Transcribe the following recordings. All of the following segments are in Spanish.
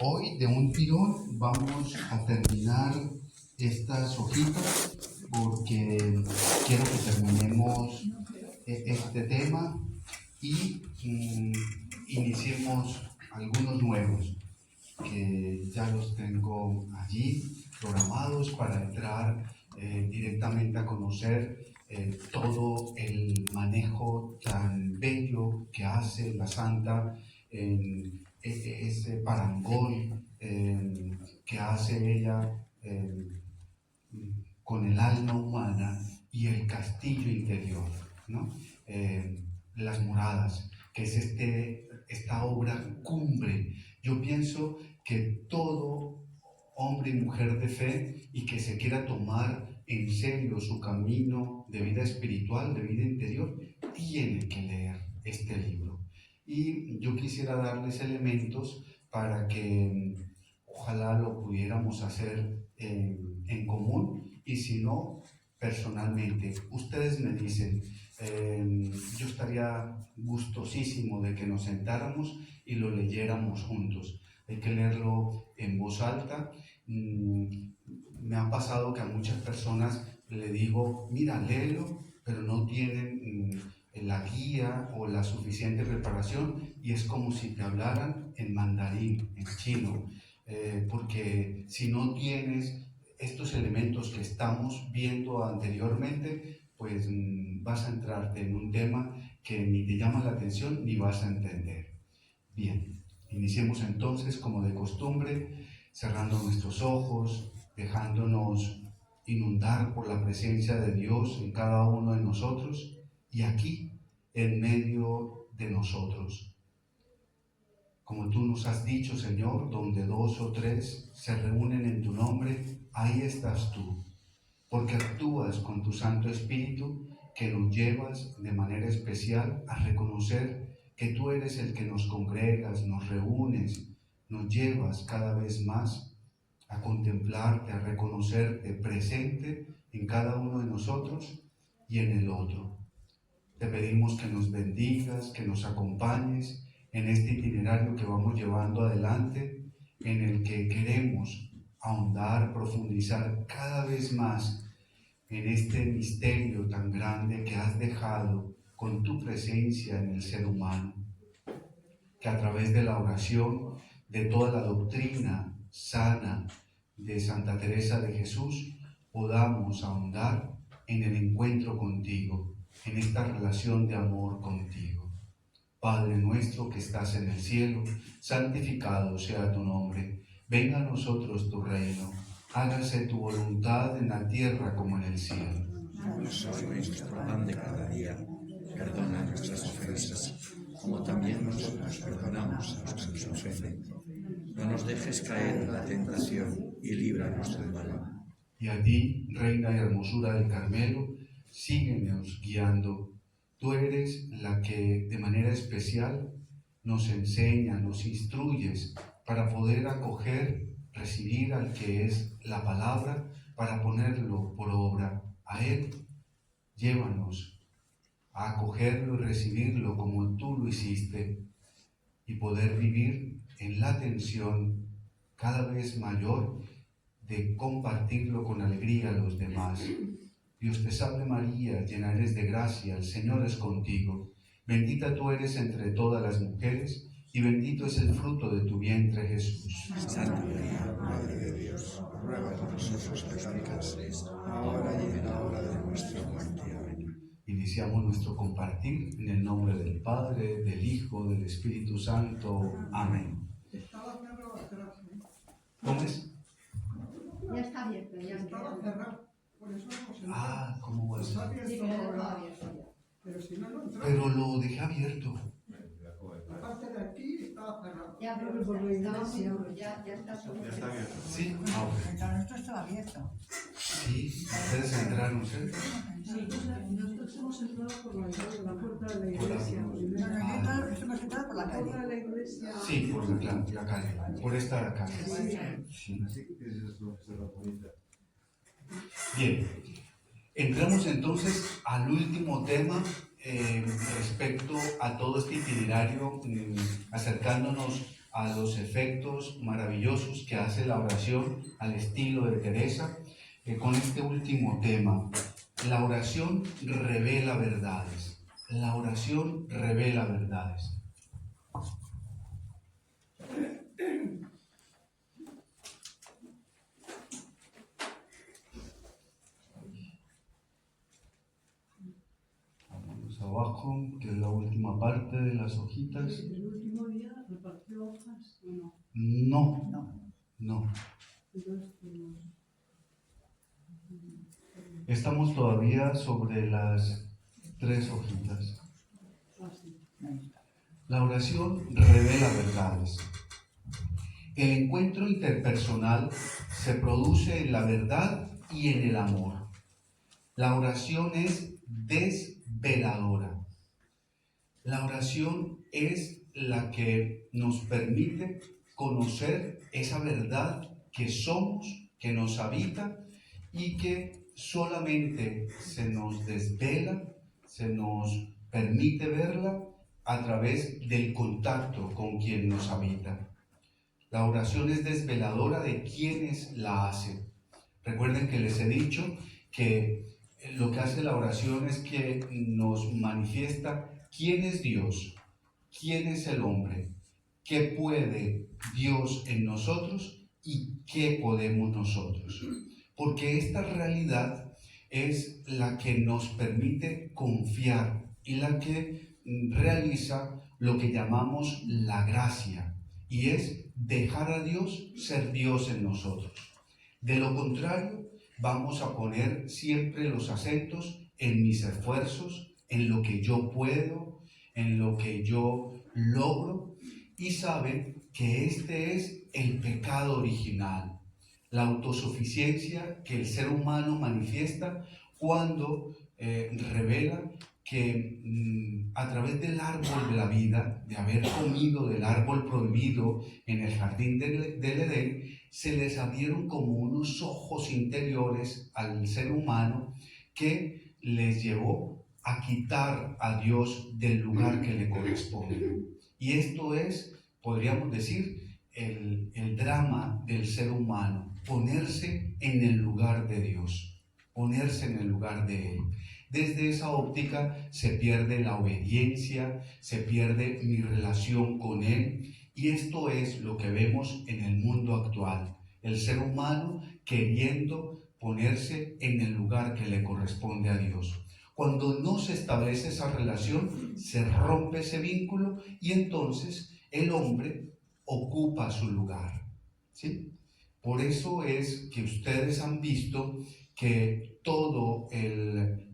Hoy de un tirón vamos a terminar estas hojitas porque quiero que terminemos este tema y iniciemos algunos nuevos que ya los tengo allí programados para entrar directamente a conocer todo el manejo tan bello que hace la Santa en ese parangón que hace ella con el alma humana y el castillo interior, ¿no? Las moradas, que es esta obra cumbre. Yo pienso que todo hombre y mujer de fe y que se quiera tomar en serio su camino de vida espiritual, de vida interior, tiene que leer este libro. Y yo quisiera darles elementos para que ojalá lo pudiéramos hacer en común, y si no, personalmente. Ustedes me dicen, yo estaría gustosísimo de que nos sentáramos y lo leyéramos juntos. Hay que leerlo en voz alta. Me ha pasado que a muchas personas le digo, mira, léelo, pero no tienen la guía o la suficiente preparación, y es como si te hablaran en mandarín, en chino, porque si no tienes estos elementos que estamos viendo anteriormente, pues vas a entrarte en un tema que ni te llama la atención ni vas a entender. Bien, iniciemos entonces como de costumbre, cerrando nuestros ojos, dejándonos inundar por la presencia de Dios en cada uno de nosotros y aquí en medio de nosotros. Como tú nos has dicho, Señor, donde 2 o 3 se reúnen en tu nombre, ahí estás tú, porque actúas con tu Santo Espíritu, que nos llevas de manera especial a reconocer que tú eres el que nos congregas, nos reúnes, nos llevas cada vez más a contemplarte, a reconocerte presente en cada uno de nosotros y en el otro. Te pedimos que nos bendigas, que nos acompañes en este itinerario que vamos llevando adelante, en el que queremos ahondar, profundizar cada vez más en este misterio tan grande que has dejado con tu presencia en el ser humano. Que a través de la oración, de toda la doctrina sana de Santa Teresa de Jesús, podamos ahondar en el encuentro contigo, en esta relación de amor contigo. Padre nuestro que estás en el cielo, santificado sea tu nombre. Venga a nosotros tu reino. Hágase tu voluntad en la tierra como en el cielo. Danos hoy nuestro pan de cada día. Perdona nuestras ofensas, como también nosotros perdonamos a los que nos ofenden. No nos dejes caer en la tentación y líbranos del mal. Y a ti, Reina y hermosura del Carmelo, síguenos guiando. Tú eres la que de manera especial nos enseña, nos instruyes para poder acoger, recibir al que es la palabra, para ponerlo por obra. A Él, llévanos a acogerlo y recibirlo como tú lo hiciste y poder vivir en la tensión cada vez mayor de compartirlo con alegría a los demás. Dios te salve María, llena eres de gracia, el Señor es contigo. Bendita tú eres entre todas las mujeres, y bendito es el fruto de tu vientre, Jesús. Santa María, Madre de Dios, ruega por nosotros pecadores, ahora y en la hora de nuestra muerte. Amén. Iniciamos nuestro compartir en el nombre del Padre, del Hijo, del Espíritu Santo. Amén. ¿Cómo es? Ya está abierto, ya estaba cerrado. Por eso no se Ah, ¿cómo va a está ser? Sí, abierto. pero no abierto ya. Pero si no, no entra. Pero lo dejé abierto. La parte de aquí estaba cerrada. Ya, pero por la estábamos iglesia. seguros, ya está seguro. Ya está abierto. Sí, ah, ok. El nuestro estaba abierto. Sí, ustedes entraron, ¿cierto? Sí. Nosotros hemos entrado por la calle, la puerta de la Por la- iglesia. Nos hemos entrado por la La puerta calle. de la iglesia. Sí, por la calle, por esta calle. Sí. Bien, entramos entonces al último tema respecto a todo este itinerario, acercándonos a los efectos maravillosos que hace la oración al estilo de Teresa, con este último tema. La oración revela verdades. La oración revela verdades. Vamos abajo, que es la última parte de las hojitas. ¿El último día repartió hojas o no? No, No. no. Entonces, Estamos todavía sobre las 3 hojitas. así. Ahí está. La oración revela verdades. El encuentro interpersonal se produce en la verdad y en el amor. La oración es desveladora. La oración es la que nos permite conocer esa verdad que somos, que nos habita y que solamente se nos desvela, se nos permite verla a través del contacto con quien nos habita. La oración es desveladora de quienes la hacen. Recuerden que les he dicho que lo que hace la oración es que nos manifiesta quién es Dios, quién es el hombre, qué puede Dios en nosotros y qué podemos nosotros. Porque esta realidad es la que nos permite confiar y la que realiza lo que llamamos la gracia, y es dejar a Dios ser Dios en nosotros. De lo contrario, vamos a poner siempre los acentos en mis esfuerzos, en lo que yo puedo, en lo que yo logro, y saben que este es el pecado original, la autosuficiencia que el ser humano manifiesta cuando revela que a través del árbol de la vida, de haber comido del árbol prohibido en el jardín del Edén, se les abrieron como unos ojos interiores al ser humano que les llevó a quitar a Dios del lugar que le corresponde. Y esto es, podríamos decir, el drama del ser humano, ponerse en el lugar de Dios, ponerse en el lugar de Él. Desde esa óptica se pierde la obediencia, se pierde mi relación con Él, y esto es lo que vemos en el mundo actual, el ser humano queriendo ponerse en el lugar que le corresponde a Dios. Cuando no se establece esa relación, se rompe ese vínculo y entonces el hombre ocupa su lugar, ¿sí? Por eso es que ustedes han visto que todo el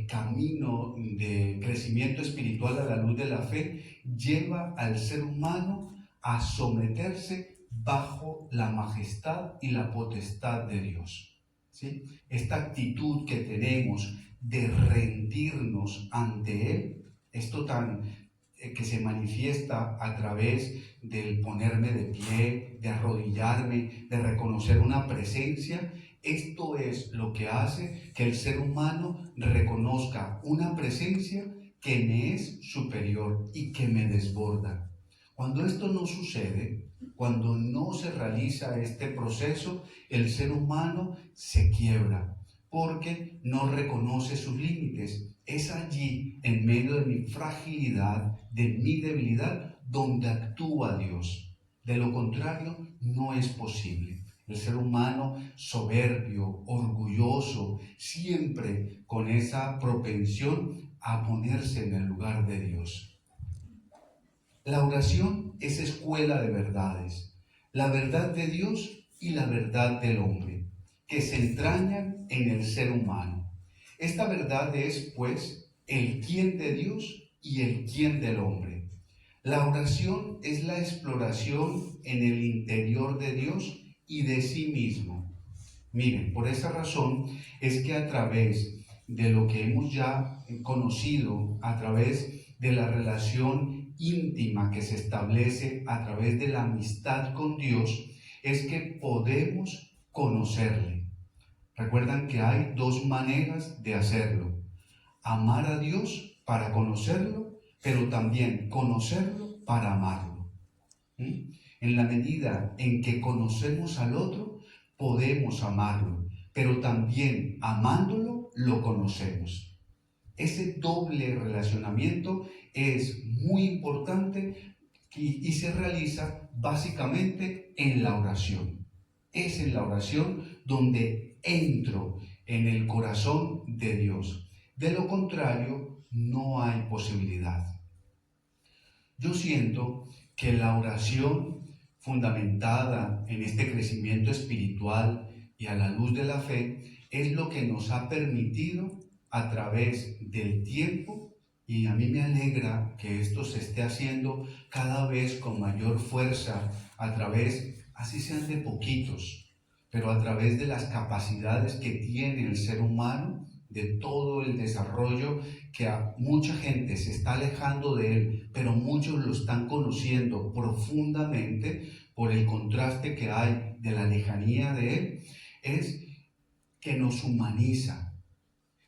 camino de crecimiento espiritual a la luz de la fe lleva al ser humano a someterse bajo la majestad y la potestad de Dios, ¿sí? Esta actitud que tenemos de rendirnos ante Él, esto tan que se manifiesta a través del ponerme de pie, de arrodillarme, de reconocer una presencia. Esto es lo que hace que el ser humano reconozca una presencia que me es superior y que me desborda. Cuando esto no sucede, cuando no se realiza este proceso, el ser humano se quiebra porque no reconoce sus límites. Es allí, en medio de mi fragilidad, de mi debilidad, donde actúa Dios. De lo contrario, no es posible. El ser humano soberbio, orgulloso, siempre con esa propensión a ponerse en el lugar de Dios. La oración es escuela de verdades, la verdad de Dios y la verdad del hombre, que se entrañan en el ser humano. Esta verdad es, pues, el quién de Dios y el quién del hombre. La oración es la exploración en el interior de Dios y de sí mismo. Miren, por esa razón es que a través de lo que hemos ya conocido, a través de la relación íntima que se establece a través de la amistad con Dios, es que podemos conocerle. Recuerdan que hay 2 maneras de hacerlo: amar a Dios para conocerlo, pero también conocerlo para amarlo. En la medida en que conocemos al otro, podemos amarlo, pero también amándolo, lo conocemos. Ese doble relacionamiento es muy importante y se realiza básicamente en la oración. Es en la oración donde entro en el corazón de Dios. De lo contrario, no hay posibilidad. Yo siento que la oración fundamentada en este crecimiento espiritual y a la luz de la fe es lo que nos ha permitido a través del tiempo, y a mí me alegra que esto se esté haciendo cada vez con mayor fuerza a través, así sean de poquitos, pero a través de las capacidades que tiene el ser humano, de todo el desarrollo que a mucha gente se está alejando de él, pero muchos lo están conociendo profundamente por el contraste que hay de la lejanía de él, es que nos humaniza.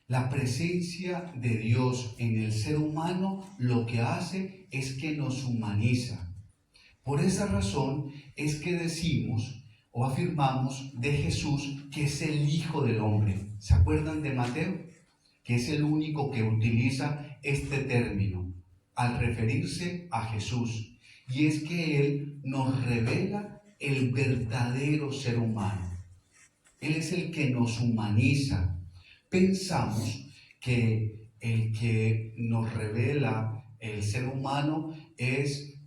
La presencia de Dios en el ser humano lo que hace es que nos humaniza. Por esa razón es que decimos o afirmamos de Jesús que es el Hijo del Hombre. ¿Se acuerdan de Mateo? Que es el único que utiliza este término al referirse a Jesús. Y es que Él nos revela el verdadero ser humano. Él es el que nos humaniza. Pensamos que el que nos revela el ser humano es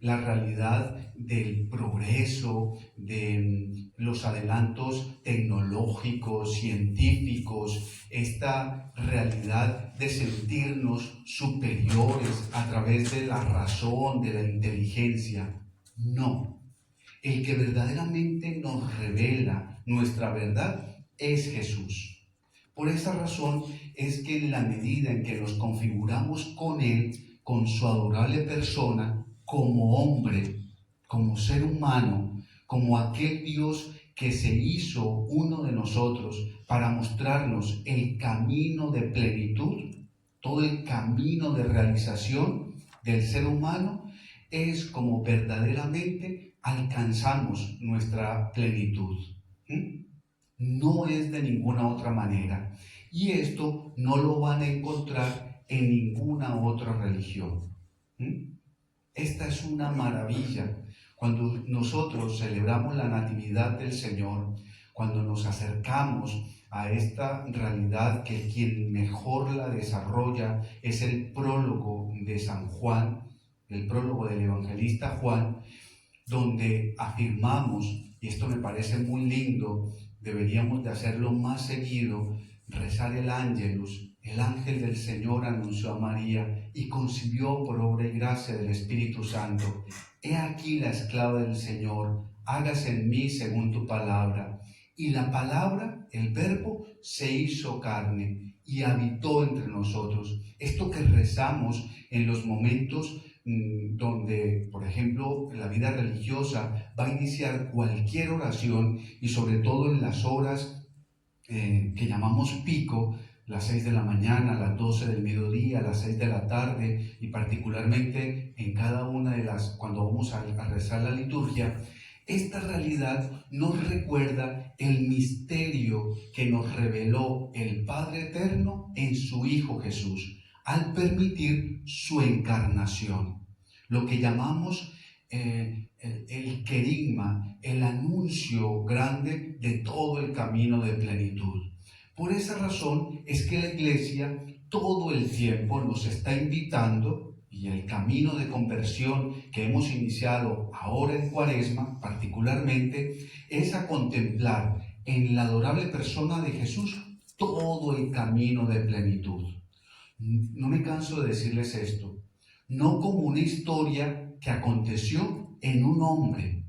la realidad del progreso, de los adelantos tecnológicos, científicos, esta realidad de sentirnos superiores a través de la razón, de la inteligencia. No, el que verdaderamente nos revela nuestra verdad es Jesús. Por esa razón es que en la medida en que nos configuramos con Él, con su adorable persona, como hombre, como ser humano, como aquel Dios que se hizo uno de nosotros para mostrarnos el camino de plenitud, todo el camino de realización del ser humano, es como verdaderamente alcanzamos nuestra plenitud. No es de ninguna otra manera. Y esto no lo van a encontrar en ninguna otra religión. Esta es una maravilla. Cuando nosotros celebramos la Natividad del Señor, cuando nos acercamos a esta realidad que quien mejor la desarrolla es el prólogo de San Juan, el prólogo del evangelista Juan, donde afirmamos, y esto me parece muy lindo, deberíamos de hacerlo más seguido, rezar el Ángelus. El ángel del Señor anunció a María y concibió por obra y gracia del Espíritu Santo. He aquí la esclava del Señor, hágase en mí según tu palabra. Y la palabra, el verbo, se hizo carne y habitó entre nosotros. Esto que rezamos en los momentos donde, por ejemplo, la vida religiosa va a iniciar cualquier oración, y sobre todo en las horas que llamamos pico, las 6 de la mañana, las 12 del mediodía, las 6 de la tarde, y particularmente en cada una de las, cuando vamos a rezar la liturgia, esta realidad nos recuerda el misterio que nos reveló el Padre Eterno en su Hijo Jesús, al permitir su encarnación. Lo que llamamos el querigma, el anuncio grande de todo el camino de plenitud. Por esa razón es que la Iglesia todo el tiempo nos está invitando, y el camino de conversión que hemos iniciado ahora en Cuaresma particularmente, es a contemplar en la adorable persona de Jesús todo el camino de plenitud. No me canso de decirles esto, no como una historia que aconteció en un hombre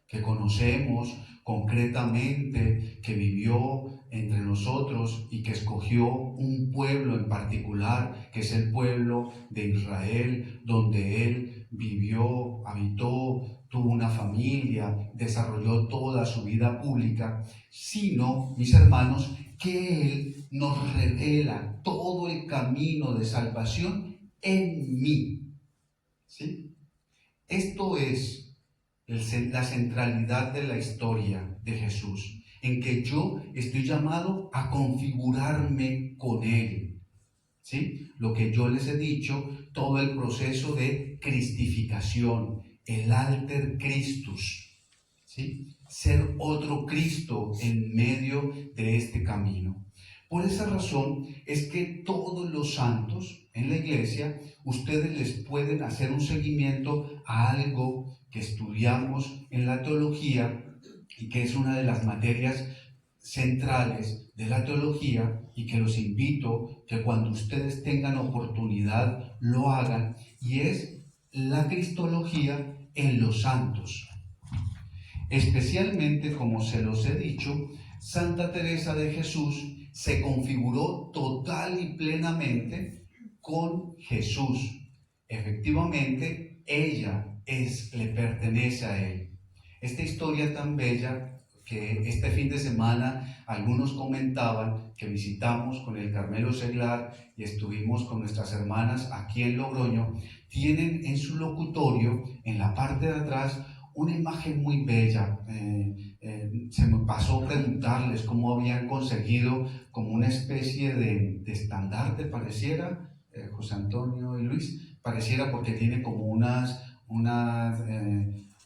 que conocemos concretamente, que vivió entre nosotros y que escogió un pueblo en particular, que es el pueblo de Israel, donde él vivió, habitó, tuvo una familia, desarrolló toda su vida pública, sino, mis hermanos, que él nos revela todo el camino de salvación en mí. ¿Sí? Esto es la centralidad de la historia de Jesús, en que yo estoy llamado a configurarme con Él. ¿Sí? Lo que yo les he dicho, todo el proceso de cristificación, el alter Christus, ¿sí? Ser otro Cristo en medio de este camino. Por esa razón es que todos los santos en la iglesia, ustedes les pueden hacer un seguimiento a algo que estudiamos en la teología y que es una de las materias centrales de la teología, y que los invito que cuando ustedes tengan oportunidad lo hagan, y es la cristología en los santos. Especialmente, como se los he dicho, Santa Teresa de Jesús se configuró total y plenamente con Jesús. Efectivamente, ella le pertenece a Él. Esta historia tan bella que este fin de semana algunos comentaban, que visitamos con el Carmelo Seglar y estuvimos con nuestras hermanas aquí en Logroño, tienen en su locutorio, en la parte de atrás, una imagen muy bella. Se me pasó preguntarles cómo habían conseguido como una especie de estandarte, pareciera, José Antonio y Luis, pareciera, porque tiene como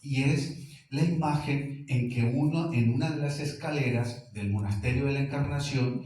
y es la imagen en que en una de las escaleras del monasterio de la Encarnación,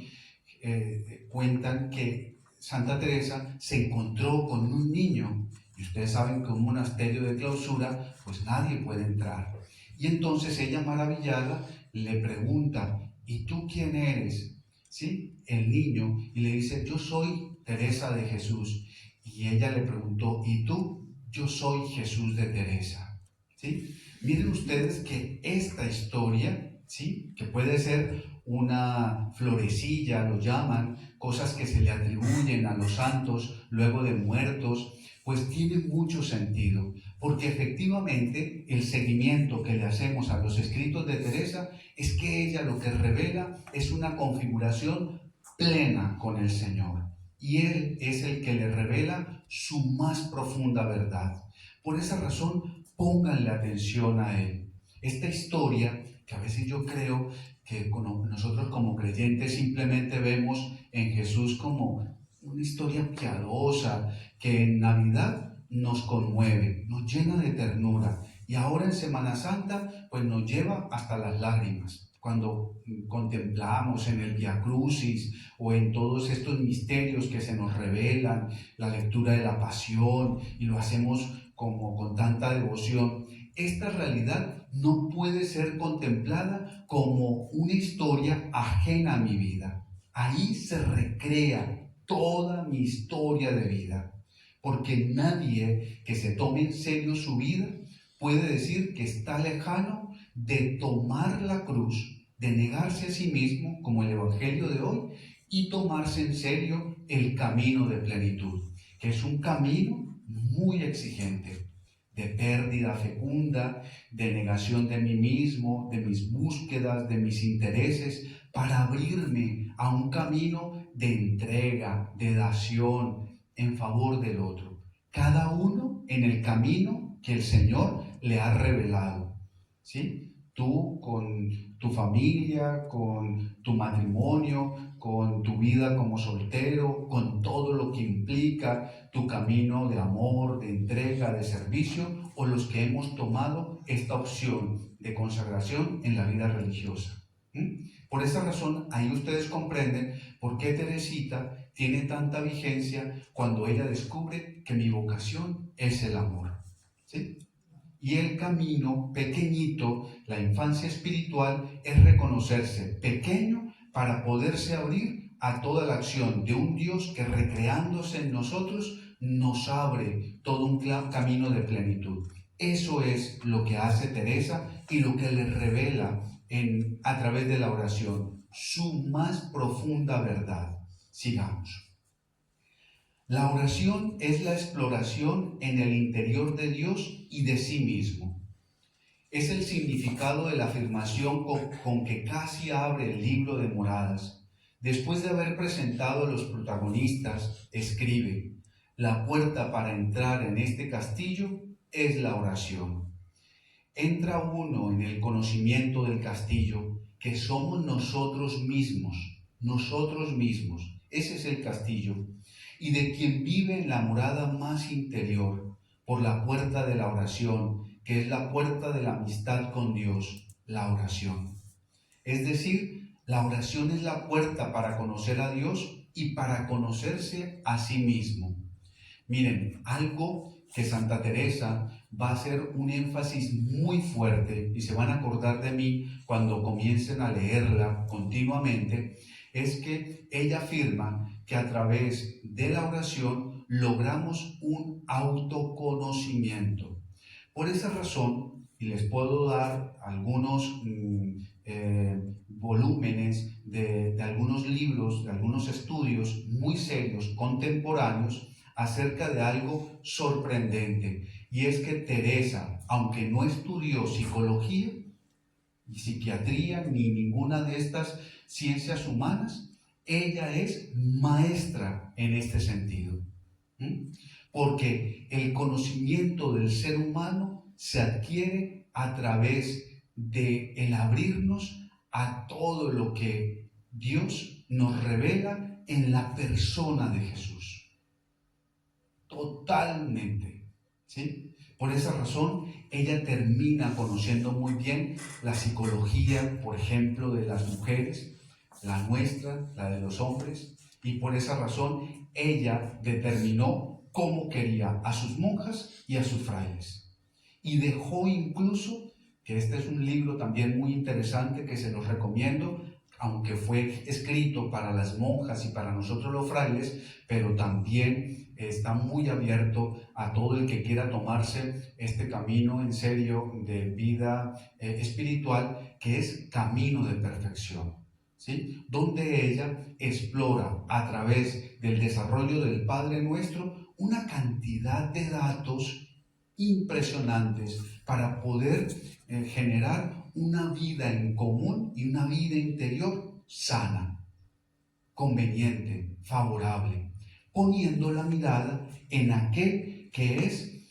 cuentan que Santa Teresa se encontró con un niño, y ustedes saben que un monasterio de clausura, pues nadie puede entrar. Y entonces ella, maravillada, le pregunta: ¿y tú quién eres? ¿Sí? El niño, y le dice: yo soy Teresa de Jesús. Y ella le preguntó: ¿y tú? Yo soy Jesús de Teresa. ¿Sí? Miren ustedes que esta historia, ¿sí?, que puede ser una florecilla, lo llaman, cosas que se le atribuyen a los santos luego de muertos, pues tiene mucho sentido, porque efectivamente el seguimiento que le hacemos a los escritos de Teresa es que ella lo que revela es una configuración plena con el Señor, y Él es el que le revela su más profunda verdad. Por esa razón, pónganle atención a Él. Esta historia, que a veces yo creo que nosotros como creyentes simplemente vemos en Jesús como una historia piadosa, que en Navidad nos conmueve, nos llena de ternura, y ahora en Semana Santa pues nos lleva hasta las lágrimas, cuando contemplamos en el Vía Crucis o en todos estos misterios que se nos revelan, la lectura de la Pasión, y lo hacemos como con tanta devoción. Esta realidad no puede ser contemplada como una historia ajena a mi vida. Ahí se recrea toda mi historia de vida, porque nadie que se tome en serio su vida puede decir que está lejano de tomar la cruz, de negarse a sí mismo, como el Evangelio de hoy, y tomarse en serio el camino de plenitud, que es un camino muy exigente, de pérdida fecunda, de negación de mí mismo, de mis búsquedas, de mis intereses, para abrirme a un camino de entrega, de dación en favor del otro, cada uno en el camino que el Señor le ha revelado, ¿sí? Tú con tu familia, con tu matrimonio, con tu vida como soltero, con todo lo que implica tu camino de amor, de entrega, de servicio, o los que hemos tomado esta opción de consagración en la vida religiosa. Por esa razón, ahí ustedes comprenden por qué Teresita tiene tanta vigencia cuando ella descubre que mi vocación es el amor, ¿sí? Y el camino pequeñito, la infancia espiritual, es reconocerse pequeño para poderse abrir a toda la acción de un Dios que, recreándose en nosotros, nos abre todo un camino de plenitud. Eso es lo que hace Teresa y lo que le revela a través de la oración, su más profunda verdad. Sigamos. La oración es la exploración en el interior de Dios y de sí mismo. Es el significado de la afirmación con que casi abre el libro de Moradas. Después de haber presentado a los protagonistas, escribe: la puerta para entrar en este castillo es la oración. Entra uno en el conocimiento del castillo, que somos nosotros mismos. Ese es el castillo. Y de quien vive en la morada más interior, por la puerta de la oración, que es la puerta de la amistad con Dios, la oración. Es decir, la oración es la puerta para conocer a Dios y para conocerse a sí mismo. Miren, algo que Santa Teresa va a hacer un énfasis muy fuerte, y se van a acordar de mí cuando comiencen a leerla continuamente, es que ella afirma que a través de la oración logramos un autoconocimiento. Por esa razón, y les puedo dar algunos volúmenes de algunos libros, de algunos estudios muy serios, contemporáneos, acerca de algo sorprendente, y es que Teresa, aunque no estudió psicología, ni psiquiatría, ni ninguna de estas ciencias humanas, ella es maestra en este sentido. Porque el conocimiento del ser humano se adquiere a través de el abrirnos a todo lo que Dios nos revela en la persona de Jesús. Totalmente, ¿sí? Por esa razón, ella termina conociendo muy bien la psicología, por ejemplo, de las mujeres, la nuestra, la de los hombres, y por esa razón ella determinó cómo quería a sus monjas y a sus frailes. Y dejó incluso, que este es un libro también muy interesante que se los recomiendo, aunque fue escrito para las monjas y para nosotros los frailes, pero también está muy abierto a todo el que quiera tomarse este camino en serio de vida espiritual, que es Camino de Perfección, ¿sí? Donde ella explora a través del desarrollo del Padre Nuestro una cantidad de datos impresionantes para poder generar una vida en común y una vida interior sana, conveniente, favorable, poniendo la mirada en aquel que es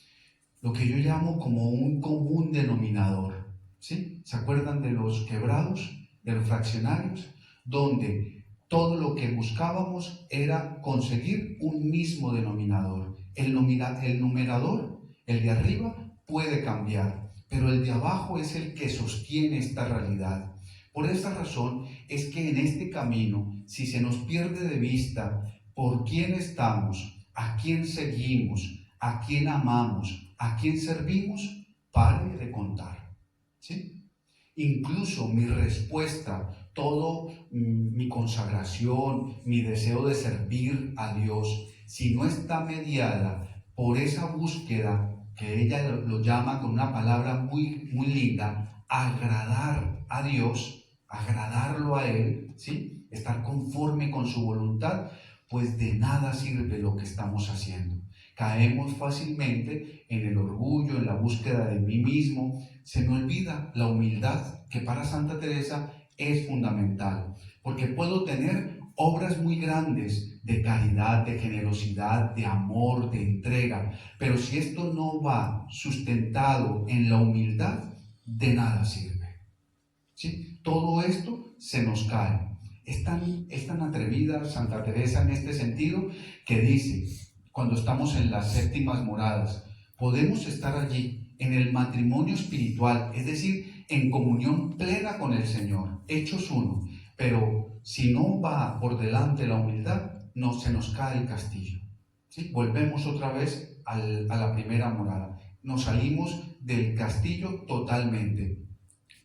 lo que yo llamo como un común denominador, ¿sí? ¿Se acuerdan de los quebrados, de los fraccionarios? Donde todo lo que buscábamos era conseguir un mismo denominador. El numerador, el de arriba, puede cambiar, pero el de abajo es el que sostiene esta realidad. Por esta razón es que en este camino, si se nos pierde de vista por quién estamos, a quién seguimos, a quién amamos, a quién servimos, pare de contar, ¿sí? Incluso mi respuesta, todo mi consagración, mi deseo de servir a Dios, si no está mediada por esa búsqueda que ella lo llama con una palabra muy, muy linda, agradar a Dios, agradarlo a Él, ¿sí? Estar conforme con su voluntad, pues de nada sirve lo que estamos haciendo. Caemos fácilmente en el orgullo, en la búsqueda de mí mismo. Se me olvida la humildad, que para Santa Teresa es fundamental, porque puedo tener obras muy grandes de caridad, de generosidad, de amor, de entrega, pero si esto no va sustentado en la humildad, de nada sirve, ¿sí? Todo esto se nos cae. Es tan atrevida Santa Teresa en este sentido que dice, cuando estamos en las séptimas moradas, podemos estar allí en el matrimonio espiritual, es decir, en comunión plena con el Señor, hechos uno, pero si no va por delante la humildad, no se nos cae el castillo, ¿sí? Volvemos otra vez a la primera morada, nos salimos del castillo totalmente,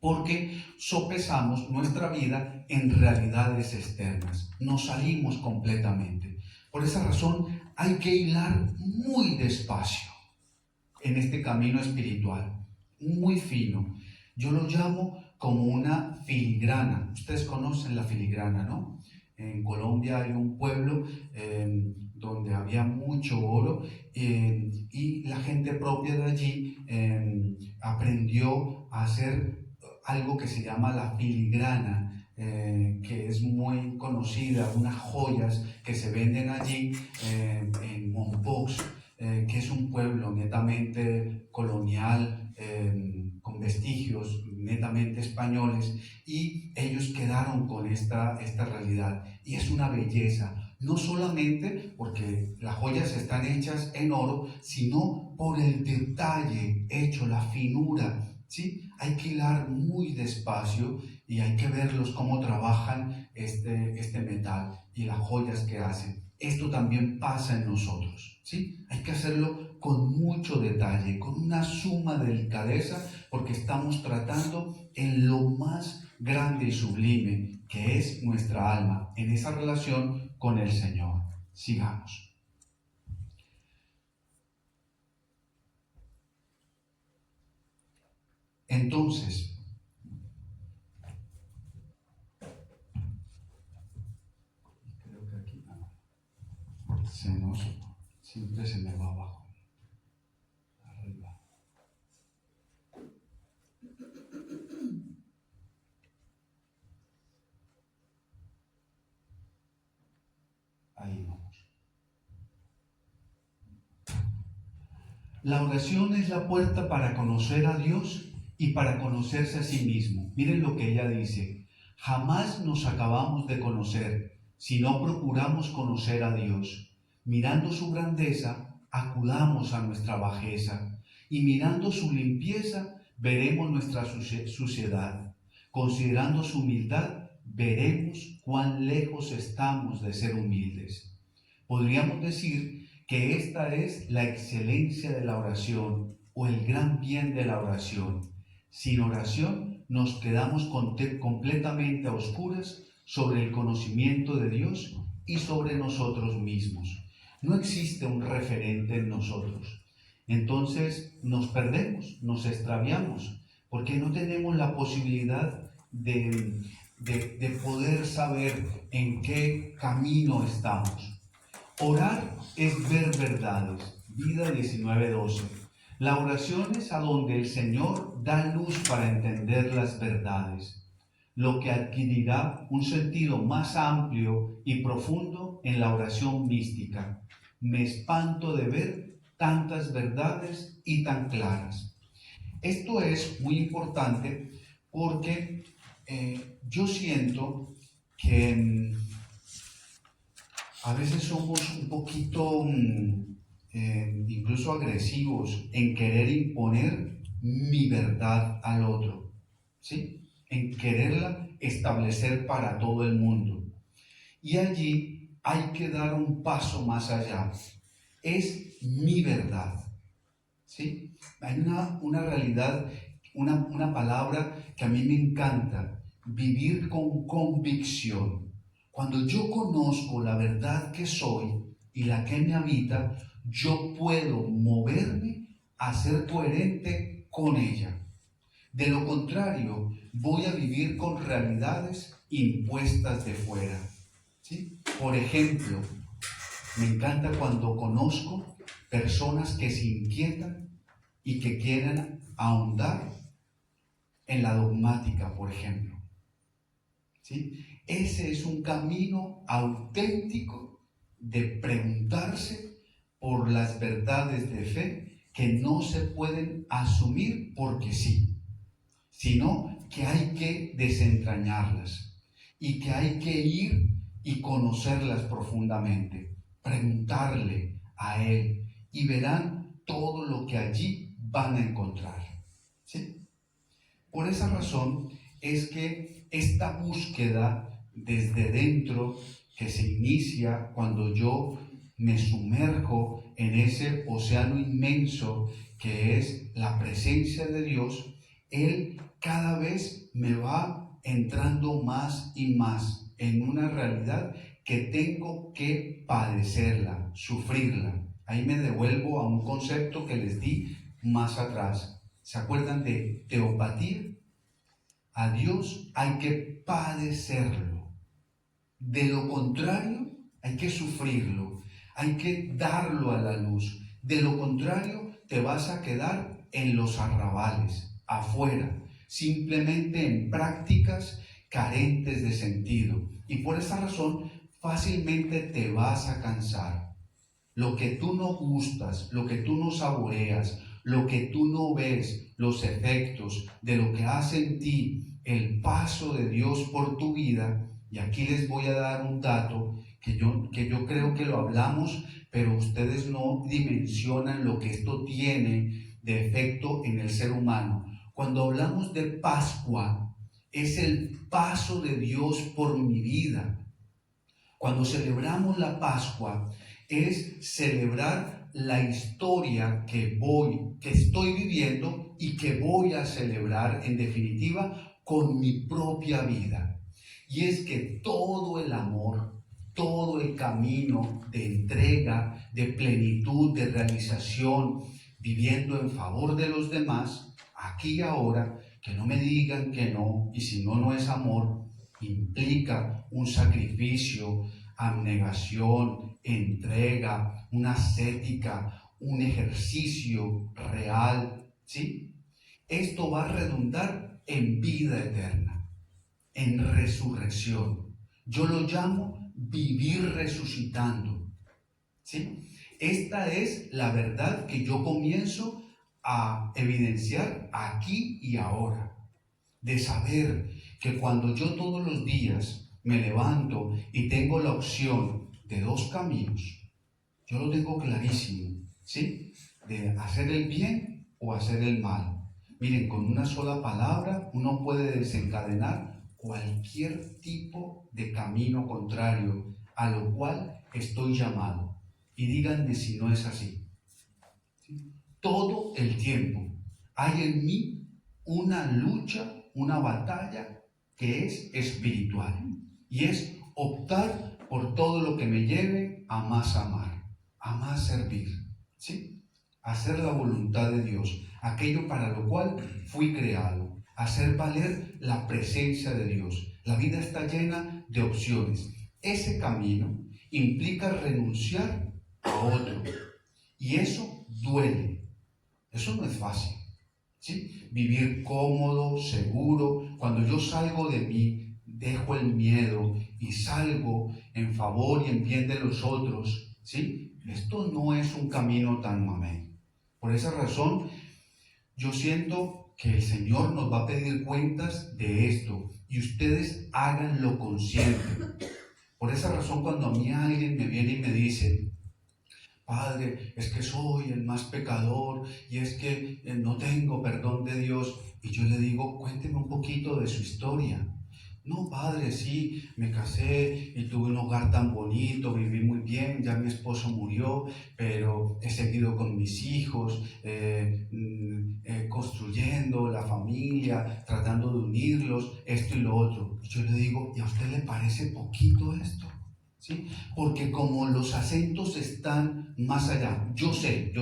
porque sopesamos nuestra vida en realidades externas, nos salimos completamente. Por esa razón hay que hilar muy despacio en este camino espiritual, muy fino. Yo lo llamo como una filigrana. Ustedes conocen la filigrana, ¿no? En Colombia hay un pueblo donde había mucho oro y la gente propia de allí aprendió a hacer algo que se llama la filigrana, que es muy conocida, unas joyas que se venden allí en Mompox, que es un pueblo netamente colonial, con vestigios netamente españoles, y ellos quedaron con esta realidad. Y es una belleza, no solamente porque las joyas están hechas en oro, sino por el detalle hecho, la finura, ¿sí? Hay que hilar muy despacio y hay que verlos cómo trabajan este metal y las joyas que hacen. Esto también pasa en nosotros, ¿sí? Hay que hacerlo con mucho detalle, con una suma delicadeza, porque estamos tratando en lo más grande y sublime, que es nuestra alma, en esa relación con el Señor. Sigamos. Entonces, creo que aquí siempre se me va abajo, arriba. Ahí vamos. La oración es la puerta para conocer a Dios y para conocerse a sí mismo. Miren lo que ella dice: jamás nos acabamos de conocer si no procuramos conocer a Dios. Mirando su grandeza, acudamos a nuestra bajeza, y mirando su limpieza, veremos nuestra suciedad. Considerando su humildad, veremos cuán lejos estamos de ser humildes. Podríamos decir que esta es la excelencia de la oración, o el gran bien de la oración. Sin oración nos quedamos completamente a oscuras sobre el conocimiento de Dios y sobre nosotros mismos. No existe un referente en nosotros. Entonces nos perdemos, nos extraviamos, porque no tenemos la posibilidad de poder saber en qué camino estamos. Orar es ver verdades. Vida 19:12. La oración es a donde el Señor da luz para entender las verdades, lo que adquirirá un sentido más amplio y profundo en la oración mística. Me espanto de ver tantas verdades y tan claras. Esto es muy importante porque yo siento que a veces somos un poquito incluso agresivos en querer imponer mi verdad al otro, ¿sí? En quererla establecer para todo el mundo. Y allí hay que dar un paso más allá. Es mi verdad, ¿sí? Hay una realidad, una palabra que a mí me encanta: vivir con convicción. Cuando yo conozco la verdad que soy y la que me habita, yo puedo moverme a ser coherente con ella. De lo contrario, voy a vivir con realidades impuestas de fuera, ¿sí? Por ejemplo, me encanta cuando conozco personas que se inquietan y que quieren ahondar en la dogmática, por ejemplo, ¿sí? Ese es un camino auténtico de preguntarse por las verdades de fe que no se pueden asumir porque sí, sino que hay que desentrañarlas y que hay que ir y conocerlas profundamente, preguntarle a Él, y verán todo lo que allí van a encontrar, ¿sí? Por esa razón es que esta búsqueda desde dentro, que se inicia cuando yo me sumerjo en ese océano inmenso que es la presencia de Dios, Él cada vez me va entrando más y más en una realidad que tengo que padecerla, sufrirla. Ahí me devuelvo a un concepto que les di más atrás. ¿Se acuerdan de teopatía? A Dios hay que padecerlo. De lo contrario, hay que sufrirlo. Hay que darlo a la luz. De lo contrario, te vas a quedar en los arrabales, afuera, simplemente en prácticas carentes de sentido. Y por esa razón fácilmente te vas a cansar. Lo que tú no gustas, lo que tú no saboreas, lo que tú no ves, los efectos de lo que hace en ti el paso de Dios por tu vida. Y aquí les voy a dar un dato que yo creo que lo hablamos, pero ustedes no dimensionan lo que esto tiene de efecto en el ser humano. Cuando hablamos de Pascua, es el paso de Dios por mi vida. Cuando celebramos la Pascua, es celebrar la historia que estoy viviendo y que voy a celebrar en definitiva con mi propia vida. Y es que todo el amor, todo el camino de entrega, de plenitud, de realización, viviendo en favor de los demás, aquí y ahora, que no me digan que no, y si no, no es amor, implica un sacrificio, abnegación, entrega, una ascética, un ejercicio real, ¿sí? Esto va a redundar en vida eterna, en resurrección. Yo lo llamo vivir resucitando, ¿sí? Esta es la verdad que yo comienzo a evidenciar aquí y ahora, de saber que cuando yo todos los días me levanto y tengo la opción de dos caminos, yo lo tengo clarísimo, ¿sí? De hacer el bien o hacer el mal. Miren, con una sola palabra uno puede desencadenar cualquier tipo de camino contrario a lo cual estoy llamado. Y díganme si no es así. ¿Sí? Todo el tiempo hay en mí una lucha, una batalla que es espiritual. Y es optar por todo lo que me lleve a más amar, a más servir, ¿sí? Hacer la voluntad de Dios, aquello para lo cual fui creado, hacer valer la presencia de Dios. La vida está llena de opciones. Ese camino implica renunciar a otro. Y eso duele. Eso no es fácil, ¿sí? Vivir cómodo, seguro. Cuando yo salgo de mí, dejo el miedo y salgo en favor y en bien de los otros, ¿sí? Esto no es un camino tan mamey. Por esa razón, yo siento que el Señor nos va a pedir cuentas de esto y ustedes háganlo consciente. Por esa razón, cuando a mí alguien me viene y me dice: Padre, es que soy el más pecador y es que no tengo perdón de Dios, y yo le digo: cuénteme un poquito de su historia. No, padre, sí, me casé y tuve un hogar tan bonito, viví muy bien, ya mi esposo murió, pero he seguido con mis hijos, construyendo la familia, tratando de unirlos, esto y lo otro. Y yo le digo: ¿y a usted le parece poquito esto? ¿Sí? Porque como los acentos están más allá, yo sé,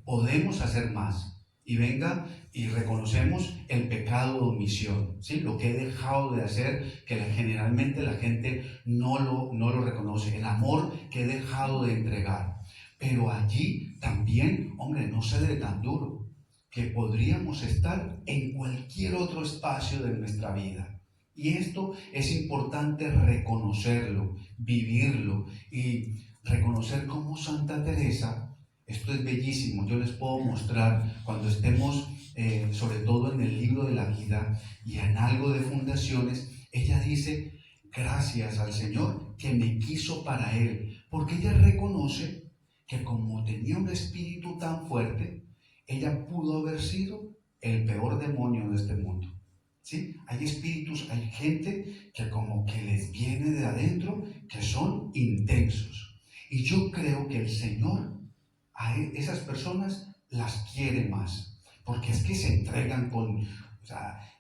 podemos hacer más. Y venga y reconocemos el pecado de omisión, ¿sí? Lo que he dejado de hacer, que generalmente la gente no lo reconoce, el amor que he dejado de entregar. Pero allí también, hombre, no se dé tan duro, que podríamos estar en cualquier otro espacio de nuestra vida. Y esto es importante reconocerlo, vivirlo y reconocer como Santa Teresa. Esto es bellísimo. Yo les puedo mostrar cuando estemos, sobre todo en el libro de la vida y en algo de fundaciones, ella dice: gracias al Señor que me quiso para Él, porque ella reconoce que como tenía un espíritu tan fuerte, ella pudo haber sido el peor demonio de este mundo. ¿Sí? Hay espíritus, hay gente que como que les viene de adentro, que son intensos. Y yo creo que el Señor a esas personas las quiere más, porque es que se entregan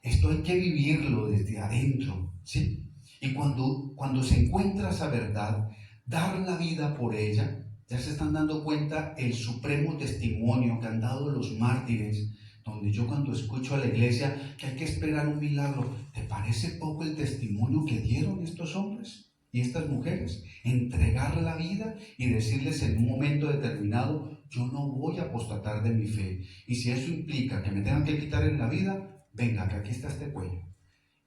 esto hay que vivirlo desde adentro, ¿sí? Y cuando se encuentra esa verdad, dar la vida por ella, ya se están dando cuenta el supremo testimonio que han dado los mártires, donde yo cuando escucho a la iglesia que hay que esperar un milagro, ¿te parece poco el testimonio que dieron estos hombres y estas mujeres? Entregar la vida y decirles en un momento determinado: yo no voy a apostatar de mi fe, y si eso implica que me tengan que quitar en la vida, venga, que aquí está este cuello.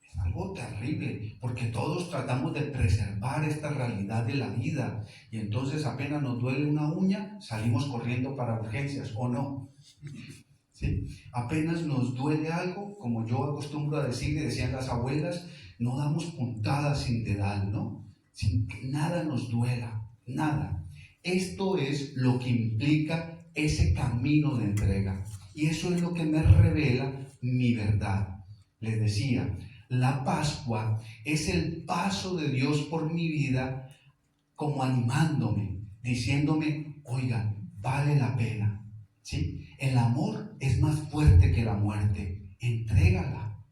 Es algo terrible, porque todos tratamos de preservar esta realidad de la vida y entonces apenas nos duele una uña, salimos corriendo para urgencias, ¿o no? ¿Sí? Apenas nos duele algo, como yo acostumbro a decir y decían las abuelas, no damos puntadas sin dedal, ¿no? Sin que nada nos duela, nada. Esto es lo que implica ese camino de entrega y eso es lo que me revela mi verdad. Les decía, la Pascua es el paso de Dios por mi vida como animándome, diciéndome, oigan, vale la pena, ¿sí? El amor es más fuerte que la muerte, entrégala.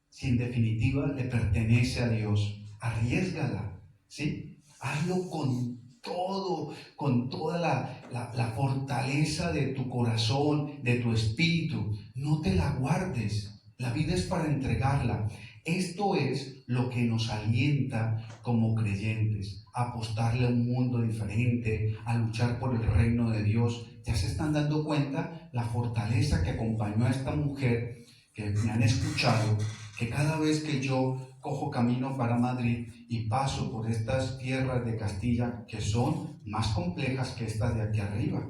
Si en definitiva le pertenece a Dios, arriésgala, ¿sí? Hazlo con toda la fortaleza de tu corazón, de tu espíritu. No te la guardes. La vida es para entregarla. Esto es lo que nos alienta como creyentes, a apostarle a un mundo diferente, a luchar por el reino de Dios. Ya se están dando cuenta la fortaleza que acompañó a esta mujer, que me han escuchado, que cada vez que yo cojo camino para Madrid y paso por estas tierras de Castilla, que son más complejas que estas de aquí arriba,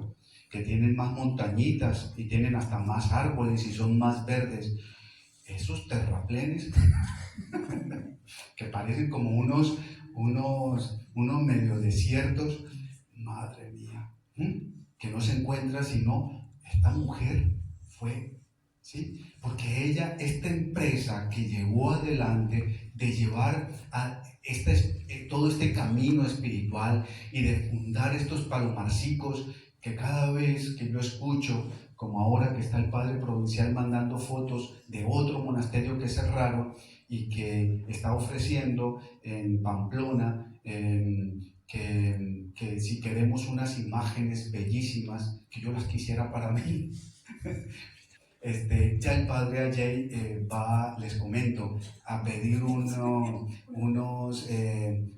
que tienen más montañitas y tienen hasta más árboles y son más verdes, esos terraplenes que parecen como unos medio desiertos, madre mía, que no se encuentra sino esta mujer fue, ¿sí? Porque ella, esta empresa que llevó adelante de llevar a todo este camino espiritual y de fundar estos palomarcicos que cada vez que yo escucho, como ahora que está el padre provincial mandando fotos de otro monasterio que cerraron y que está ofreciendo en Pamplona, que si queremos unas imágenes bellísimas, que yo las quisiera para mí. Ya el padre Ajay va, les comento, a pedir unos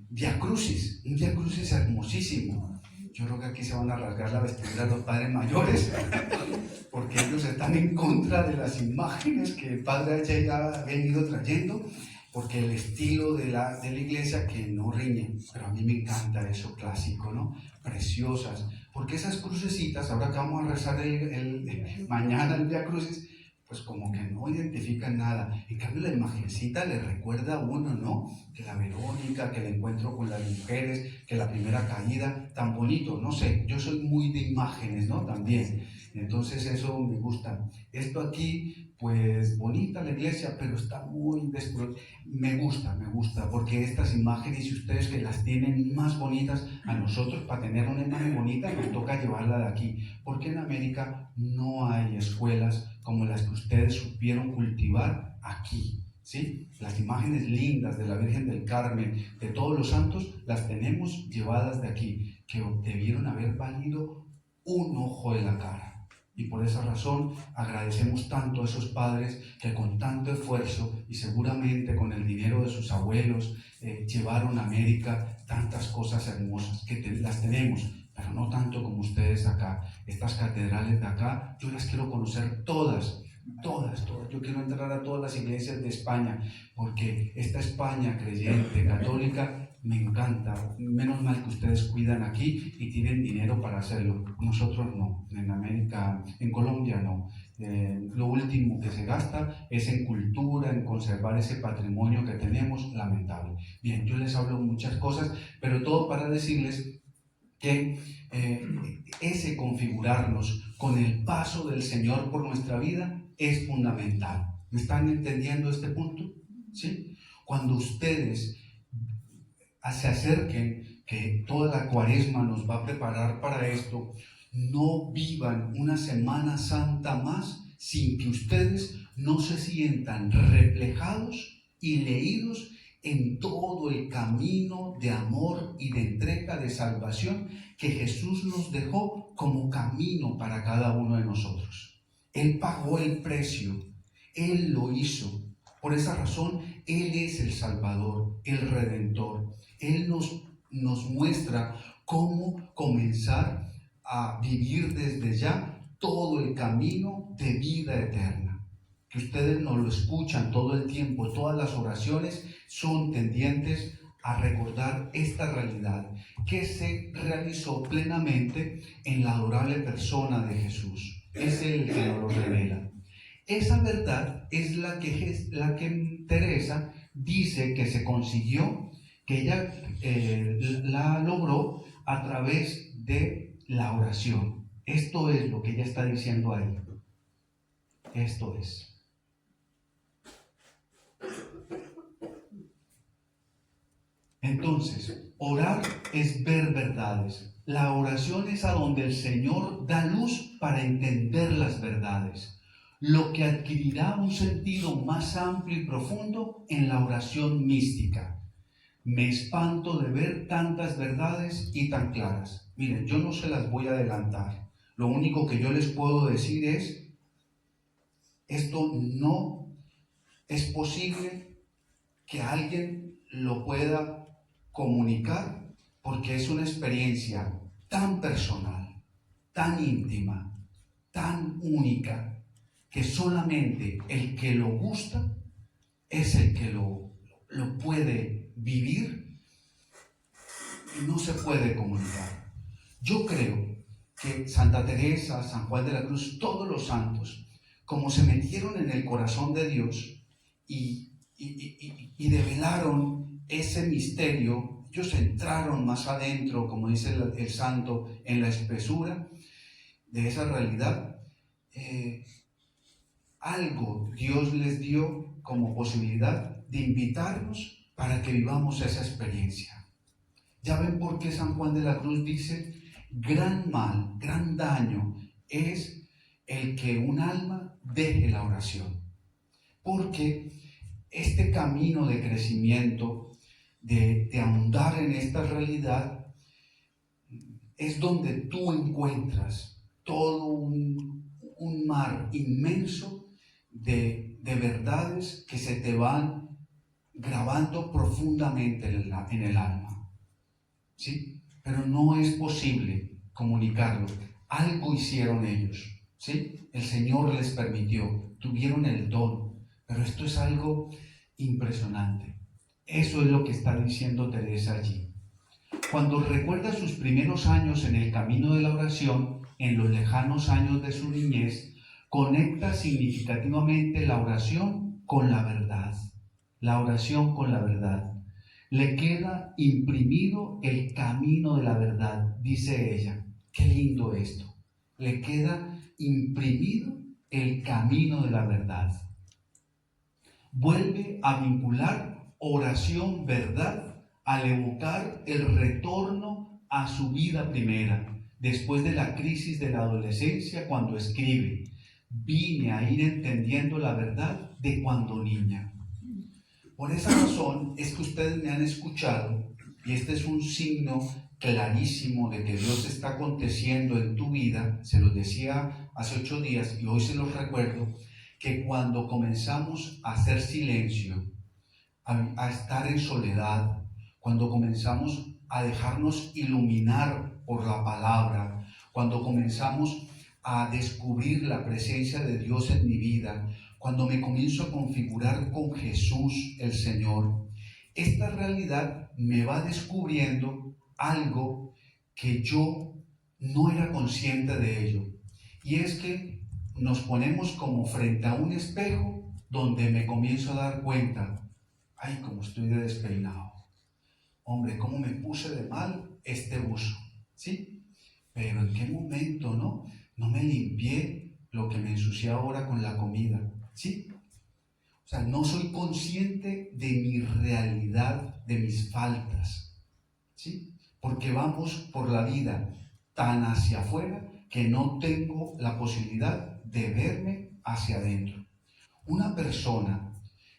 Via Crucis, un Via Crucis hermosísimo. Yo creo que aquí se van a rasgar la vestidura los padres mayores, porque ellos están en contra de las imágenes que el padre Ajay ha venido trayendo, porque el estilo de la iglesia que no riñe, pero a mí me encanta eso clásico, ¿no? Preciosas, porque esas crucecitas, ahora que vamos a rezar mañana el Via Crucis, pues como que no identifican nada. En cambio la imagencita le recuerda a uno, ¿no? Que la Verónica, que el encuentro con las mujeres, que la primera caída, tan bonito, no sé, yo soy muy de imágenes, ¿no? También, entonces eso me gusta. Esto aquí, pues bonita la iglesia, pero está muy me gusta, porque estas imágenes, y ustedes que las tienen más bonitas, a nosotros para tener una imagen bonita nos toca llevarla de aquí, porque en América no hay escuelas como las que ustedes supieron cultivar aquí, ¿sí? Las imágenes lindas de la Virgen del Carmen, de todos los santos, las tenemos llevadas de aquí, que debieron haber valido un ojo de la cara. Y por esa razón agradecemos tanto a esos padres que con tanto esfuerzo y seguramente con el dinero de sus abuelos llevaron a América tantas cosas hermosas que las tenemos, pero no tanto como ustedes acá. Estas catedrales de acá, yo las quiero conocer todas. Yo quiero entrar a todas las iglesias de España, porque esta España creyente, católica, me encanta. Menos mal que ustedes cuidan aquí y tienen dinero para hacerlo. Nosotros no, en América, en Colombia no. Lo último que se gasta es en cultura, en conservar ese patrimonio que tenemos, lamentable. Bien, yo les hablo muchas cosas, pero todo para decirles que ese configurarnos con el paso del Señor por nuestra vida es fundamental. ¿Me están entendiendo este punto? ¿Sí? Cuando ustedes se acerquen, que toda la cuaresma nos va a preparar para esto, no vivan una Semana Santa más sin que ustedes no se sientan reflejados y leídos en todo el camino de amor y de entrega de salvación que Jesús nos dejó como camino para cada uno de nosotros. Él pagó el precio, Él lo hizo. Por esa razón, Él es el Salvador, el Redentor. Él nos muestra cómo comenzar a vivir desde ya todo el camino de vida eterna. que ustedes nos lo escuchan todo el tiempo, todas las oraciones son tendientes a recordar esta realidad que se realizó plenamente en la adorable persona de Jesús. Es Él el que nos lo revela. Esa verdad es la que Teresa dice que se consiguió, que ella la logró a través de la oración. Esto es lo que ella está diciendo ahí. Esto es. Entonces, orar es ver verdades. La oración es a donde el Señor da luz para entender las verdades, lo que adquirirá un sentido más amplio y profundo en la oración mística. Me espanto de ver tantas verdades y tan claras. Miren, yo no se las voy a adelantar. Lo único que yo les puedo decir es, esto no es posible que alguien lo pueda comunicar porque es una experiencia tan personal, tan íntima, tan única, que solamente el que lo gusta es el que lo puede vivir y no se puede comunicar. Yo creo que Santa Teresa, San Juan de la Cruz, todos los santos, como se metieron en el corazón de Dios y develaron ese misterio, ellos entraron más adentro, como dice el santo, en la espesura de esa realidad. Algo Dios les dio como posibilidad de invitarnos para que vivamos esa experiencia. Ya ven por qué San Juan de la Cruz dice, gran mal, gran daño es el que un alma deje la oración. Porque este camino de crecimiento, de ahondar en esta realidad, es donde tú encuentras todo un mar inmenso de verdades que se te van grabando profundamente en el alma. ¿Sí? Pero no es posible comunicarlo. Algo hicieron ellos. ¿Sí? El Señor les permitió, tuvieron el don. Pero esto es algo impresionante. Eso es lo que está diciendo Teresa allí. Cuando recuerda sus primeros años en el camino de la oración, en los lejanos años de su niñez, conecta significativamente la oración con la verdad. La oración con la verdad. Le queda imprimido el camino de la verdad, dice ella. Qué lindo esto. Le queda imprimido el camino de la verdad. Vuelve a vincular oración-verdad al evocar el retorno a su vida primera, después de la crisis de la adolescencia, cuando escribe, vine a ir entendiendo la verdad de cuando niña. Por esa razón es que ustedes me han escuchado, y este es un signo clarísimo de que Dios está aconteciendo en tu vida, se los decía hace 8 días y hoy se los recuerdo, que cuando comenzamos a hacer silencio, a estar en soledad, cuando comenzamos a dejarnos iluminar por la palabra, cuando comenzamos a descubrir la presencia de Dios en mi vida, cuando me comienzo a configurar con Jesús el Señor, esta realidad me va descubriendo algo que yo no era consciente de ello. Y es que nos ponemos como frente a un espejo donde me comienzo a dar cuenta, ay, cómo estoy de despeinado. Hombre, cómo me puse de mal este buzo, ¿sí? Pero en qué momento, ¿no? No me limpié lo que me ensucié ahora con la comida, ¿sí? O sea, no soy consciente de mi realidad, de mis faltas, ¿sí? Porque vamos por la vida tan hacia afuera que no tengo la posibilidad de verme hacia adentro. Una persona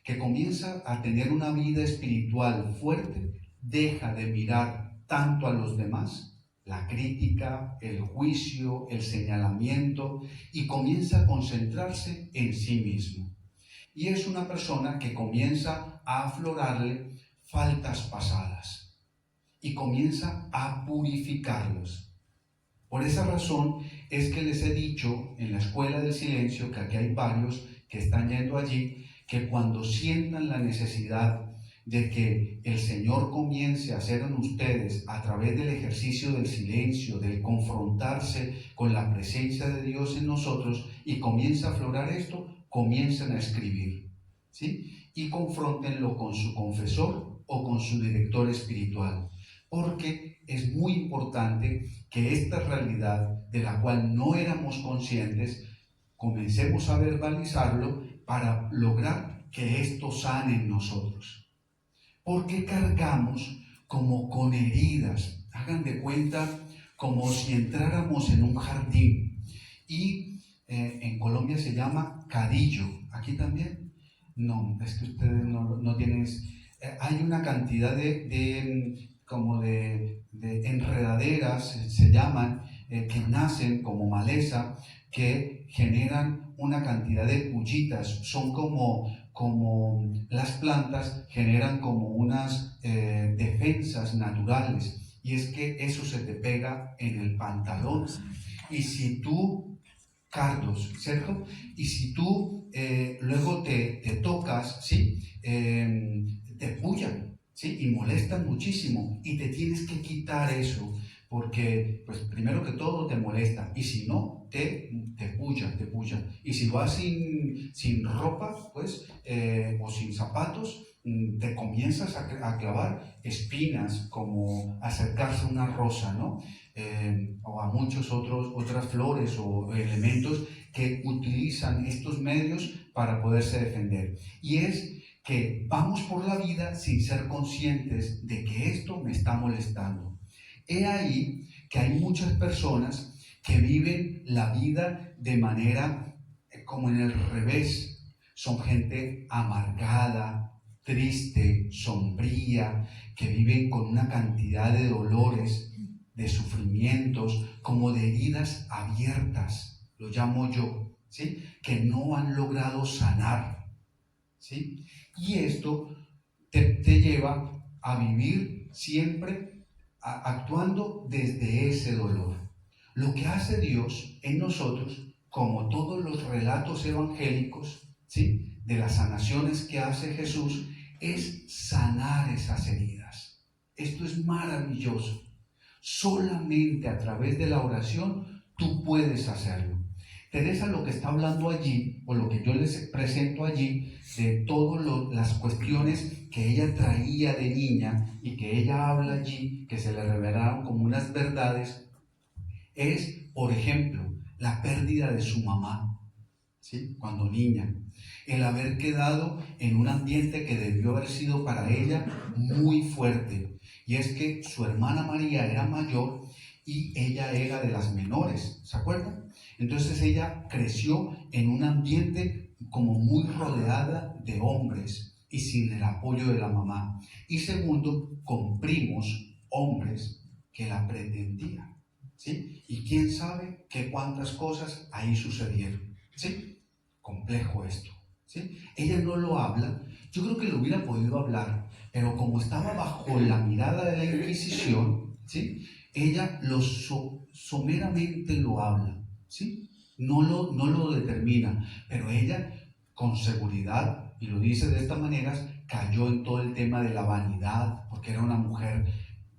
que comienza a tener una vida espiritual fuerte deja de mirar tanto a los demás, la crítica, el juicio, el señalamiento, y comienza a concentrarse en sí mismo. Y es una persona que comienza a aflorarle faltas pasadas y comienza a purificarlos. Por esa razón es que les he dicho en la Escuela del Silencio, que aquí hay varios, que están yendo allí, que cuando sientan la necesidad de que el Señor comience a hacer en ustedes, a través del ejercicio del silencio, del confrontarse con la presencia de Dios en nosotros, y comienza a aflorar esto, comiencen a escribir, ¿sí? Y confróntenlo con su confesor o con su director espiritual, porque es muy importante que esta realidad de la cual no éramos conscientes, comencemos a verbalizarlo para lograr que esto sane en nosotros. Porque cargamos como con heridas, hagan de cuenta como si entráramos en un jardín, y en Colombia se llama cadillo, aquí también, no, es que ustedes no tienen, hay una cantidad de enredaderas, se llaman, que nacen como maleza, que generan una cantidad de pullitas, son como las plantas generan como unas defensas naturales, y es que eso se te pega en el pantalón, y si tú, cardos, ¿cierto? Y si tú luego te tocas, ¿sí? Te pullan, ¿sí? Y molestan muchísimo, y te tienes que quitar eso, porque pues primero que todo te molesta, y si no, te puya, y si vas sin ropa, pues, o sin zapatos, te comienzas a clavar espinas, como acercarse a una rosa, ¿no? O a otras flores o elementos que utilizan estos medios para poderse defender. Y es que vamos por la vida sin ser conscientes de que esto me está molestando. He ahí que hay muchas personas que viven la vida de manera como en el revés. Son gente amargada, triste, sombría, que viven con una cantidad de dolores, de sufrimientos, como de heridas abiertas, lo llamo yo, ¿sí? Que no han logrado sanar, ¿sí? Y esto te lleva a vivir siempre actuando desde ese dolor. Lo que hace Dios en nosotros, como todos los relatos evangélicos, ¿sí? De las sanaciones que hace Jesús, es sanar esas heridas. Esto es maravilloso. Solamente a través de la oración tú puedes hacerlo. Teresa lo que está hablando allí, o lo que yo les presento allí, de todas las cuestiones que ella traía de niña y que ella habla allí, que se le revelaron como unas verdades, es, por ejemplo, la pérdida de su mamá, ¿sí? Cuando niña, el haber quedado en un ambiente que debió haber sido para ella muy fuerte, y es que su hermana María era mayor y ella era de las menores, ¿se acuerdan? Entonces ella creció en un ambiente como muy rodeada de hombres y sin el apoyo de la mamá. Y segundo, con primos hombres que la pretendían, ¿sí? Y quién sabe qué cuántas cosas ahí sucedieron, ¿sí? Complejo esto, ¿sí? Ella no lo habla. Yo creo que lo hubiera podido hablar, pero como estaba bajo la mirada de la Inquisición, ¿sí? Ella someramente lo habla, ¿sí? No lo determina, pero ella con seguridad, y lo dice de esta manera, cayó en todo el tema de la vanidad, porque era una mujer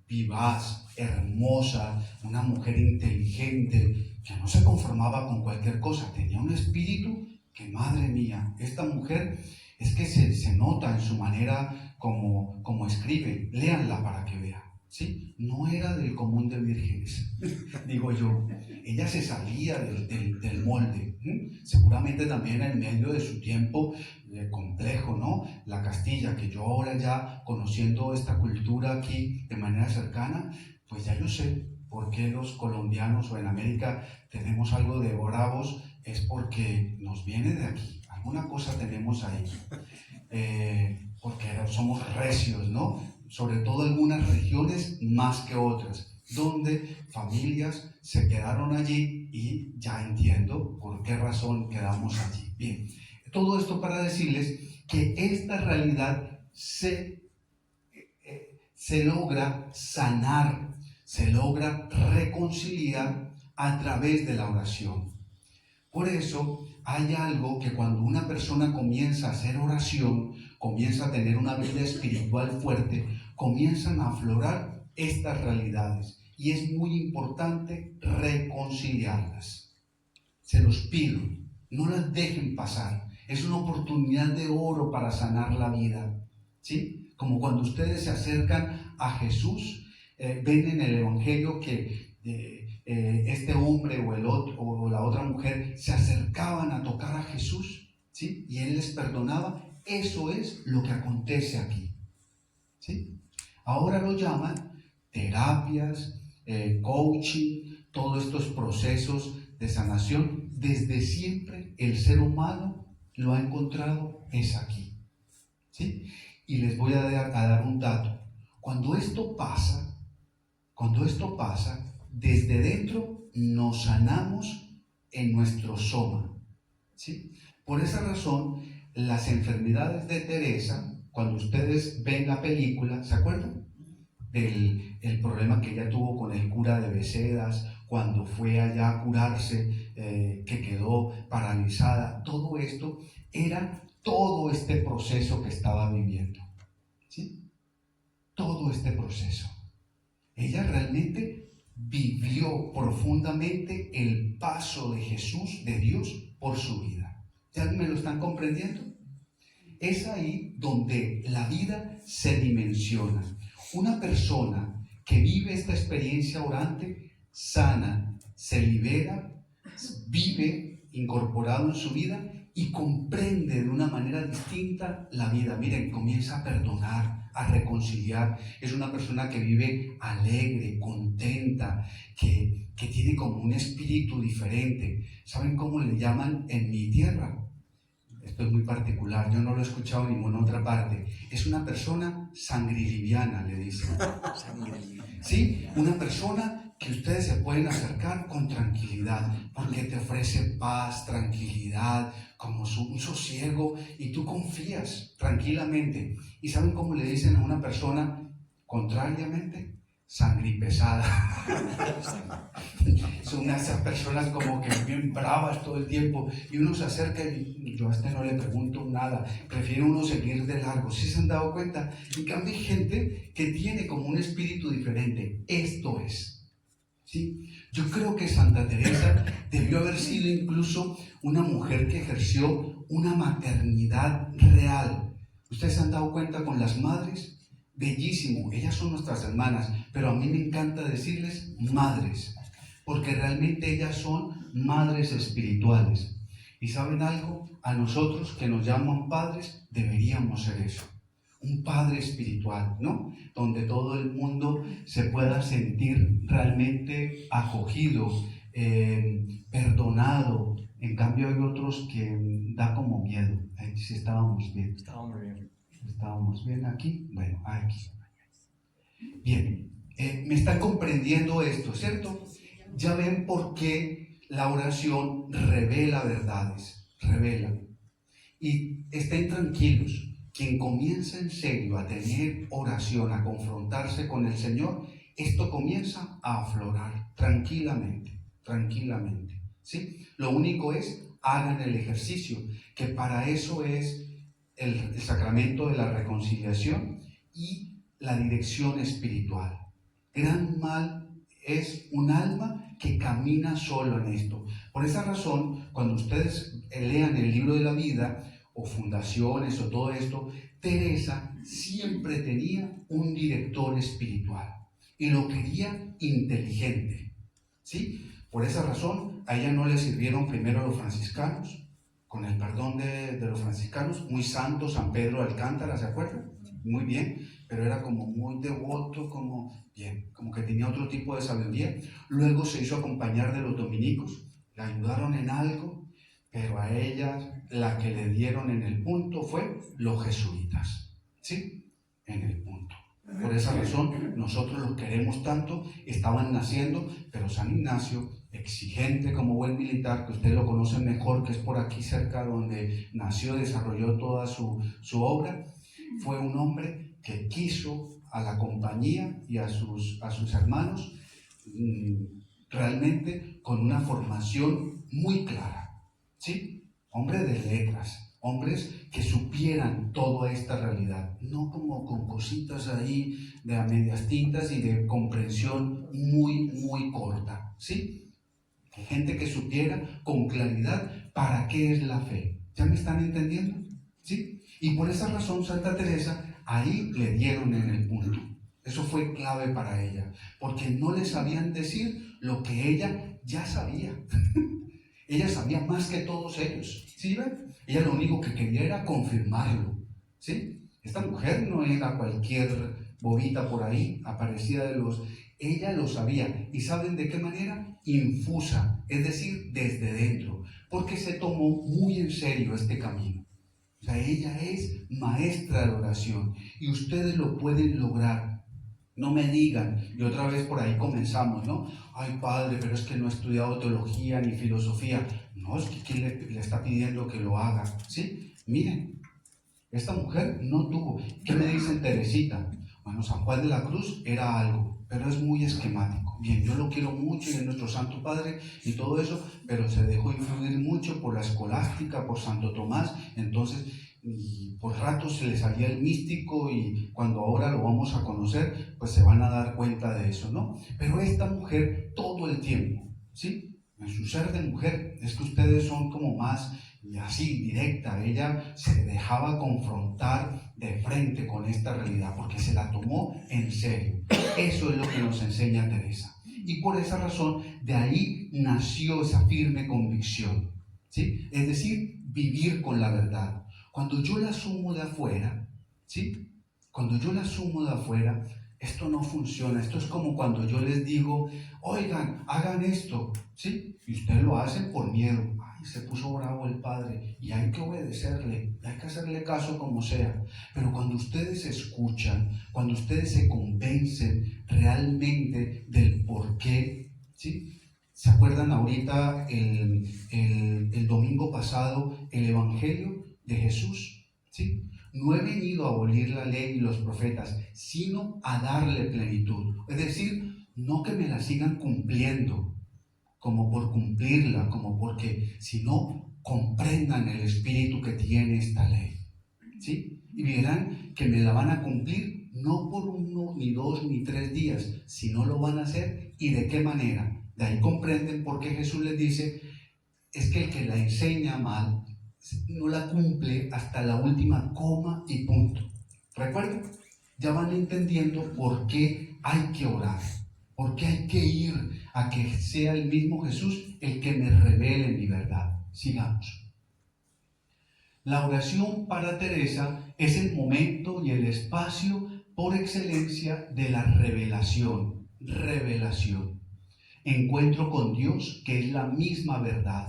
vivaz, hermosa, una mujer inteligente, que no se conformaba con cualquier cosa, tenía un espíritu que, madre mía, esta mujer es que se nota en su manera como escribe, léanla para que vean, ¿sí? No era del común de vírgenes, digo yo, ella se salía del molde, seguramente también en medio de su tiempo complejo, ¿no? La Castilla, que yo ahora ya conociendo esta cultura aquí de manera cercana, pues ya yo sé por qué los colombianos o en América tenemos algo de bravos, es porque nos viene de aquí, alguna cosa tenemos ahí, porque somos recios, ¿no? Sobre todo algunas regiones más que otras, donde familias se quedaron allí y ya entiendo por qué razón quedamos allí. Bien, todo esto para decirles que esta realidad se logra sanar, se logra reconciliar a través de la oración. Por eso hay algo que cuando una persona comienza a hacer oración, comienza a tener una vida espiritual fuerte, comienzan a aflorar estas realidades. Y es muy importante reconciliarlas. Se los pido, no las dejen pasar. Es una oportunidad de oro para sanar la vida, ¿sí? Como cuando ustedes se acercan a Jesús, ven en el Evangelio que este hombre o el otro o la otra mujer se acercaban a tocar a Jesús, ¿sí? Y Él les perdonaba. Eso es lo que acontece aquí, ¿sí? Ahora lo llaman terapias, coaching, todos estos procesos de sanación. Desde siempre el ser humano lo ha encontrado es aquí, ¿sí? Y les voy a dar un dato. Cuando esto pasa, desde dentro nos sanamos en nuestro soma, ¿sí? Por esa razón, las enfermedades de Teresa, cuando ustedes ven la película, ¿se acuerdan? El problema que ella tuvo con el cura de Becedas, cuando fue allá a curarse, que quedó paralizada. Todo esto era todo este proceso que estaba viviendo, ¿sí? Todo este proceso. Ella realmente vivió profundamente el paso de Jesús, de Dios, por su vida. ¿Ya me lo están comprendiendo? Es ahí donde la vida se dimensiona. Una persona que vive esta experiencia orante, sana, se libera, vive incorporado en su vida y comprende de una manera distinta la vida. Miren, comienza a perdonar, a reconciliar. Es una persona que vive alegre, contenta, que tiene como un espíritu diferente. ¿Saben cómo le llaman en mi tierra? Esto es muy particular, yo no lo he escuchado en ninguna otra parte. Es una persona sangriliviana, le dicen. Sí, una persona que ustedes se pueden acercar con tranquilidad, porque te ofrece paz, tranquilidad, como un sosiego, y tú confías tranquilamente. ¿Y saben cómo le dicen a una persona contrariamente? Sangripesada. Son esas personas como que bien bravas todo el tiempo, y uno se acerca y yo a este no le pregunto nada, prefiere uno seguir de largo. ¿Sí se han dado cuenta? En cambio hay gente que tiene como un espíritu diferente. Esto es, ¿sí? Yo creo que Santa Teresa debió haber sido incluso una mujer que ejerció una maternidad real. ¿Ustedes se han dado cuenta con las madres? Bellísimo, ellas son nuestras hermanas, pero a mí me encanta decirles madres, porque realmente ellas son madres espirituales. ¿Y saben algo? A nosotros que nos llaman padres, deberíamos ser eso, un padre espiritual, ¿no? Donde todo el mundo se pueda sentir realmente acogido, perdonado. En cambio hay otros que da como miedo. Si estábamos bien. ¿Estábamos bien aquí? Bueno, aquí. Bien, me están comprendiendo esto, ¿cierto? Ya ven por qué la oración revela verdades, revela. Y estén tranquilos, quien comienza en serio a tener oración, a confrontarse con el Señor, esto comienza a aflorar tranquilamente, ¿sí? Lo único es, hagan el ejercicio, que para eso es el sacramento de la reconciliación y la dirección espiritual. Gran mal es un alma que camina solo en esto. Por esa razón, cuando ustedes lean el libro de la vida, o fundaciones, o todo esto, Teresa siempre tenía un director espiritual y lo quería inteligente, ¿sí? Por esa razón, a ella no le sirvieron primero los franciscanos, con el perdón de los franciscanos, muy santo, San Pedro de Alcántara, ¿se acuerdan? Muy bien, pero era como muy devoto, como que tenía otro tipo de sabiduría. Luego se hizo acompañar de los dominicos, le ayudaron en algo, pero a ella la que le dieron en el punto fue los jesuitas, ¿sí? En el punto. Por esa razón, nosotros los queremos tanto, estaban naciendo, pero San Ignacio, exigente como buen militar, que ustedes lo conocen mejor, que es por aquí cerca donde nació, desarrolló toda su obra, fue un hombre que quiso a la compañía y a sus hermanos realmente con una formación muy clara, ¿sí? Hombres de letras, hombres que supieran toda esta realidad, no como con cositas ahí de a medias tintas y de comprensión muy corta, ¿sí? Gente que supiera con claridad para qué es la fe. ¿Ya me están entendiendo? ¿Sí? Y por esa razón Santa Teresa ahí le dieron en el punto. Eso fue clave para ella, porque no le sabían decir lo que ella ya sabía. Ella sabía más que todos ellos, ¿sí ven? Ella lo único que quería era confirmarlo, ¿sí? Esta mujer no era cualquier bobita por ahí, aparecida de los... Ella lo sabía, ¿y saben de qué manera? Infusa, es decir, desde dentro, porque se tomó muy en serio este camino. O sea, ella es maestra de oración y ustedes lo pueden lograr. No me digan, y otra vez por ahí comenzamos, ¿no? Ay, padre, pero es que no he estudiado teología ni filosofía. No, es que ¿quién le está pidiendo que lo haga? ¿Sí? Miren, esta mujer no tuvo. ¿Qué me dicen Teresita? Bueno, San Juan de la Cruz era algo, pero es muy esquemático. Bien, yo lo quiero mucho y es nuestro Santo Padre y todo eso, pero se dejó influir mucho por la escolástica, por Santo Tomás, entonces... y por ratos se le salía el místico y cuando ahora lo vamos a conocer, pues se van a dar cuenta de eso, ¿no? Pero esta mujer todo el tiempo, ¿sí? En su ser de mujer, es que ustedes son como más así, directa, ella se dejaba confrontar de frente con esta realidad porque se la tomó en serio. Eso es lo que nos enseña Teresa. Y por esa razón, de ahí nació esa firme convicción, ¿sí? Es decir, vivir con la verdad. Cuando yo la asumo de afuera, ¿sí? Cuando yo la asumo de afuera, esto no funciona. Esto es como cuando yo les digo, oigan, hagan esto, ¿sí? Y ustedes lo hacen por miedo. Ay, se puso bravo el padre y hay que obedecerle, hay que hacerle caso como sea. Pero cuando ustedes escuchan, cuando ustedes se convencen realmente del por qué, ¿sí? ¿Se acuerdan ahorita el domingo pasado el Evangelio de Jesús? ¿Sí? No he venido a abolir la ley y los profetas, sino a darle plenitud. Es decir, no que me la sigan cumpliendo, como por cumplirla, como porque, sino comprendan el espíritu que tiene esta ley. ¿Sí? Y verán que me la van a cumplir no por 1, ni 2, ni 3 días, sino lo van a hacer. ¿Y de qué manera? De ahí comprenden por qué Jesús les dice, es que el que la enseña mal, no la cumple hasta la última coma y punto. ¿Recuerdan? Ya van entendiendo por qué hay que orar, por qué hay que ir a que sea el mismo Jesús el que me revele mi verdad. Sigamos. La oración para Teresa es el momento y el espacio por excelencia de la revelación. Revelación. Encuentro con Dios, que es la misma verdad.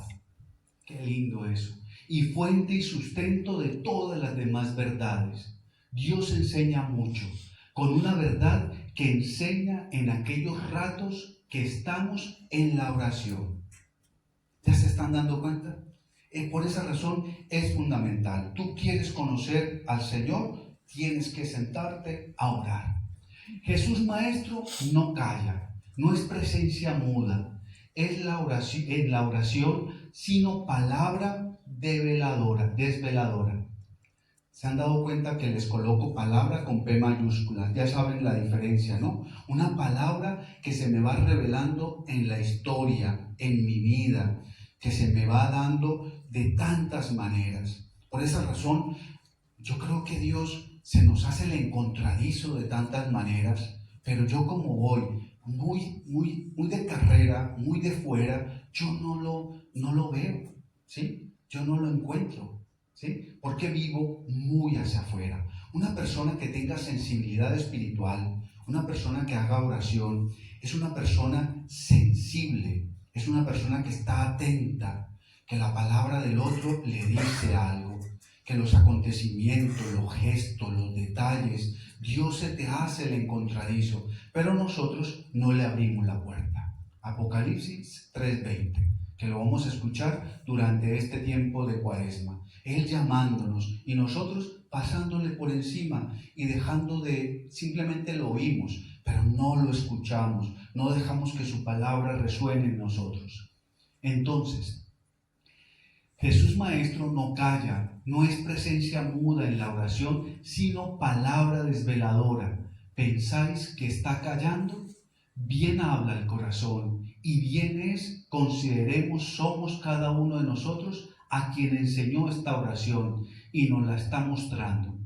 Qué lindo eso. Y fuente y sustento de todas las demás verdades. Dios enseña mucho, con una verdad que enseña en aquellos ratos que estamos en la oración. ¿Ya se están dando cuenta? Por esa razón es fundamental. Tú quieres conocer al Señor, tienes que sentarte a orar. Jesús Maestro no calla, no es presencia muda, es la oración, en la oración, sino palabra desveladora. ¿Se han dado cuenta que les coloco palabra con P mayúscula? Ya saben la diferencia, ¿no? Una palabra que se me va revelando en la historia, en mi vida, que se me va dando de tantas maneras. Por esa razón, yo creo que Dios se nos hace el encontradizo de tantas maneras, pero yo como voy muy de carrera, muy de fuera, yo no lo veo, ¿sí? Yo no lo encuentro, ¿sí? Porque vivo muy hacia afuera. Una persona que tenga sensibilidad espiritual, una persona que haga oración, es una persona sensible, es una persona que está atenta, que la palabra del otro le dice algo, que los acontecimientos, los gestos, los detalles, Dios se te hace el encontradizo, pero nosotros no le abrimos la puerta. Apocalipsis 3:20, que lo vamos a escuchar durante este tiempo de Cuaresma. Él llamándonos y nosotros pasándole por encima y dejando de, simplemente lo oímos, pero no lo escuchamos, no dejamos que su palabra resuene en nosotros. Entonces, Jesús Maestro no calla, no es presencia muda en la oración, sino palabra desveladora. ¿Pensáis que está callando? Bien habla el corazón, y bien es, consideremos, somos cada uno de nosotros a quien enseñó esta oración y nos la está mostrando.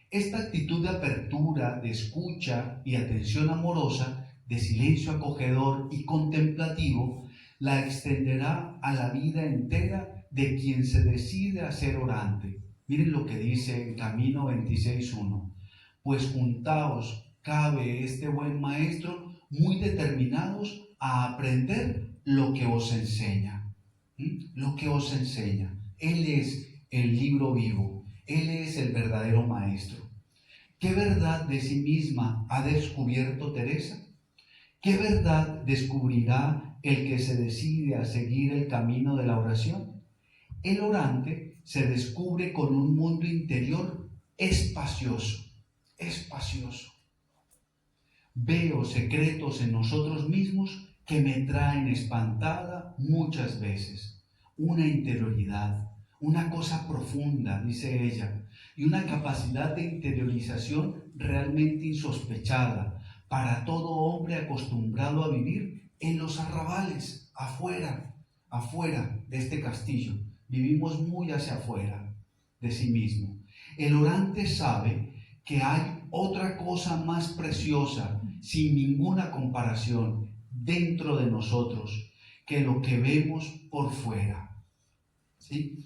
Esta actitud de apertura, de escucha y atención amorosa, de silencio acogedor y contemplativo, la extenderá a la vida entera de quien se decide a ser orante. Miren lo que dice en Camino 26.1. Pues juntaos cabe este buen maestro muy determinados a aprender lo que os enseña. Lo que os enseña. Él es el libro vivo. Él es el verdadero maestro. ¿Qué verdad de sí misma ha descubierto Teresa? ¿Qué verdad descubrirá el que se decide a seguir el camino de la oración? El orante se descubre con un mundo interior espacioso, espacioso. Veo secretos en nosotros mismos que me traen espantada muchas veces. Una interioridad, una cosa profunda, dice ella, y una capacidad de interiorización realmente insospechada para todo hombre acostumbrado a vivir en los arrabales, afuera de este castillo. Vivimos muy hacia afuera de sí mismo. El orante sabe que hay otra cosa más preciosa, sin ninguna comparación, dentro de nosotros, que lo que vemos por fuera. ¿Sí?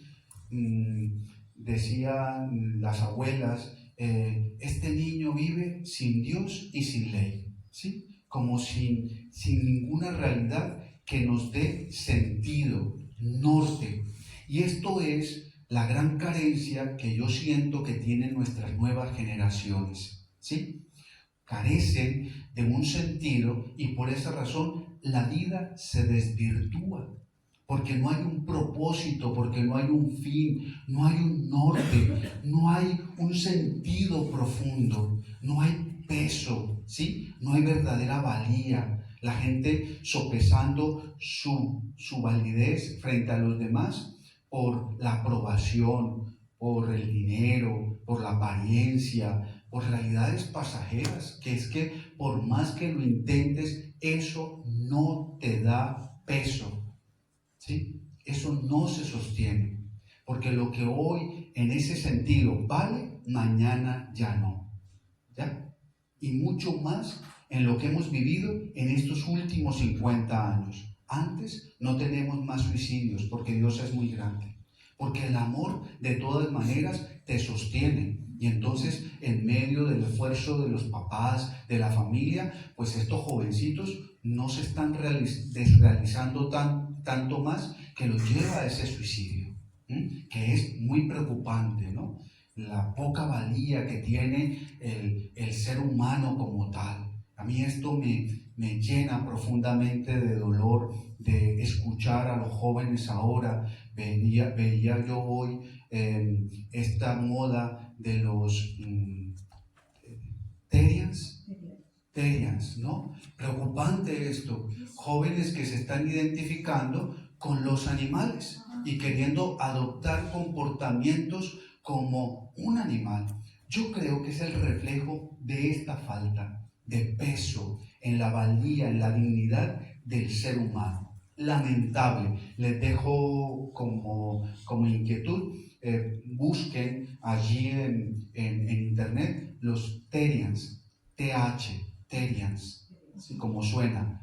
Decían las abuelas, este niño vive sin Dios y sin ley, ¿sí? Como sin ninguna realidad que nos dé sentido, norte. Y esto es la gran carencia que yo siento que tienen nuestras nuevas generaciones, ¿sí? Carecen de un sentido y por esa razón la vida se desvirtúa, porque no hay un propósito, porque no hay un fin, no hay un norte, no hay un sentido profundo, no hay peso, ¿sí? No hay verdadera valía. La gente sopesando su validez frente a los demás por la aprobación, por el dinero, por la apariencia, por realidades pasajeras, que es que por más que lo intentes, eso no te da peso, ¿sí? Eso no se sostiene, porque lo que hoy en ese sentido vale, mañana ya no, ¿ya? Y mucho más en lo que hemos vivido en estos últimos 50 años. Antes no tenemos más suicidios porque Dios es muy grande, porque el amor de todas maneras te sostiene. Y entonces en medio del esfuerzo de los papás, de la familia, pues estos jovencitos no se están desrealizando tanto más que los lleva a ese suicidio, que es muy preocupante, ¿no? La poca valía que tiene el ser humano como tal. A mí esto me llena profundamente de dolor de escuchar a los jóvenes ahora. Veía yo hoy esta moda de los Terians, ¿no? Preocupante esto. Jóvenes que se están identificando con los animales y queriendo adoptar comportamientos como un animal. Yo creo que es el reflejo de esta falta de peso en la valía, en la dignidad del ser humano. Lamentable. Les dejo como inquietud, busquen allí en internet los Terians, Terians, ¿sí? Como suena.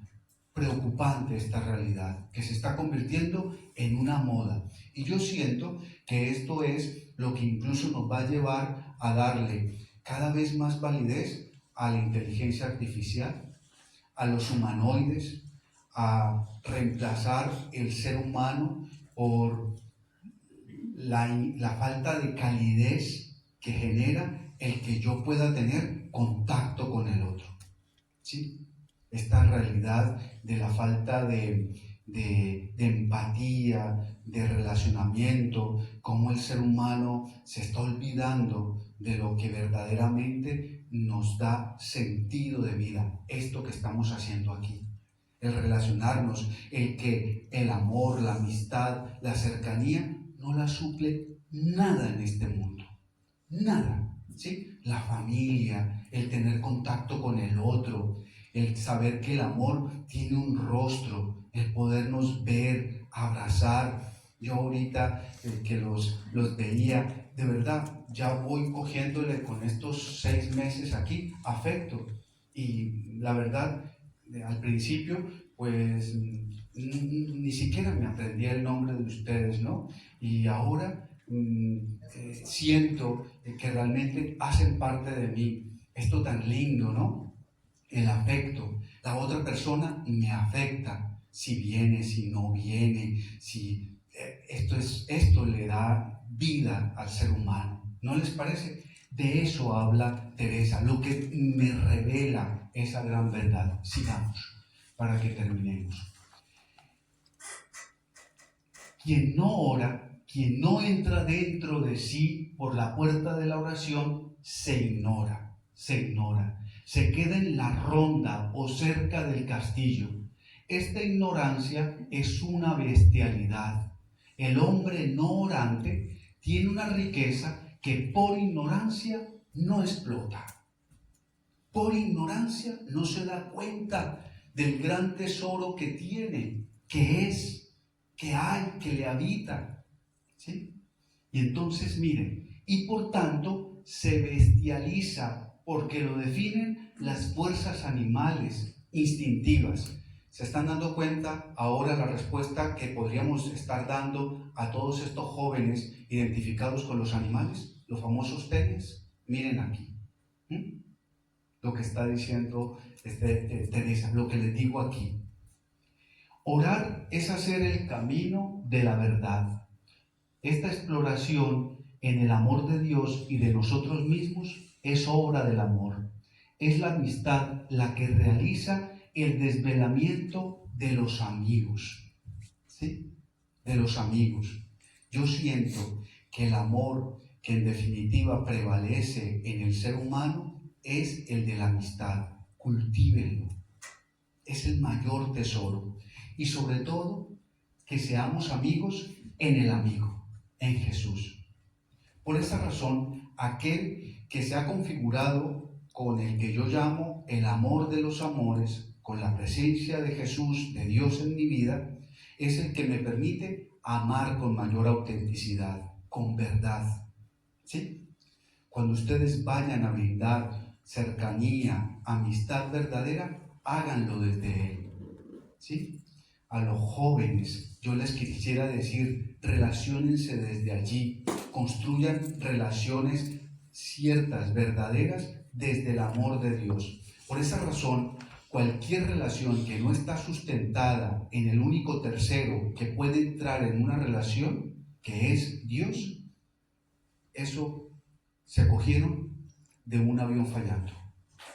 Preocupante esta realidad que se está convirtiendo en una moda, y yo siento que esto es lo que incluso nos va a llevar a darle cada vez más validez a la inteligencia artificial, a los humanoides, a reemplazar el ser humano por la falta de calidez que genera el que yo pueda tener contacto con el otro, ¿sí? Esta realidad de la falta de empatía, de relacionamiento, cómo el ser humano se está olvidando de lo que verdaderamente nos da sentido de vida, esto que estamos haciendo aquí, el relacionarnos, el que el amor, la amistad, la cercanía no la suple nada en este mundo. Nada, ¿sí? La familia, el tener contacto con el otro, el saber que el amor tiene un rostro, el podernos ver, abrazar. Yo ahorita que los veía, de verdad, ya voy cogiéndole con estos 6 meses aquí afecto. Y la verdad, al principio, pues ni siquiera me aprendí el nombre de ustedes, ¿no? Y ahora siento que realmente hacen parte de mí. Esto tan lindo, ¿no? El afecto. La otra persona me afecta, si viene, si no viene, si esto le da vida al ser humano. ¿No les parece? De eso habla Teresa, lo que me revela esa gran verdad. Sigamos, para que terminemos. Quien no ora, quien no entra dentro de sí por la puerta de la oración, se ignora, se queda en la ronda o cerca del castillo. Esta ignorancia es una bestialidad. El hombre no orante tiene una riqueza que por ignorancia no explota. Por ignorancia no se da cuenta del gran tesoro que tiene, que es, que hay, que le habita. ¿Sí? Y entonces miren, y por tanto se bestializa porque lo definen las fuerzas animales instintivas. ¿Se están dando cuenta ahora la respuesta que podríamos estar dando a todos estos jóvenes identificados con los animales? Los famosos tenis. Miren aquí. Lo que está diciendo Teresa, lo que les digo aquí. Orar es hacer el camino de la verdad. Esta exploración en el amor de Dios y de nosotros mismos es obra del amor. Es la amistad la que realiza el desvelamiento de los amigos. ¿Sí? De los amigos. Yo siento que el amor que en definitiva prevalece en el ser humano es el de la amistad. Cultívenlo. Es el mayor tesoro. Y sobre todo, que seamos amigos en el amigo, en Jesús. Por esa razón, aquel que se ha configurado con el que yo llamo el amor de los amores, con la presencia de Jesús, de Dios en mi vida, es el que me permite amar con mayor autenticidad, con verdad. ¿Sí? Cuando ustedes vayan a brindar cercanía, amistad verdadera, háganlo desde Él. ¿Sí? A los jóvenes, yo les quisiera decir, relaciónense desde allí, construyan relaciones ciertas, verdaderas, desde el amor de Dios. Por esa razón, cualquier relación que no está sustentada en el único tercero que puede entrar en una relación, que es Dios, eso se cogieron de un avión fallando.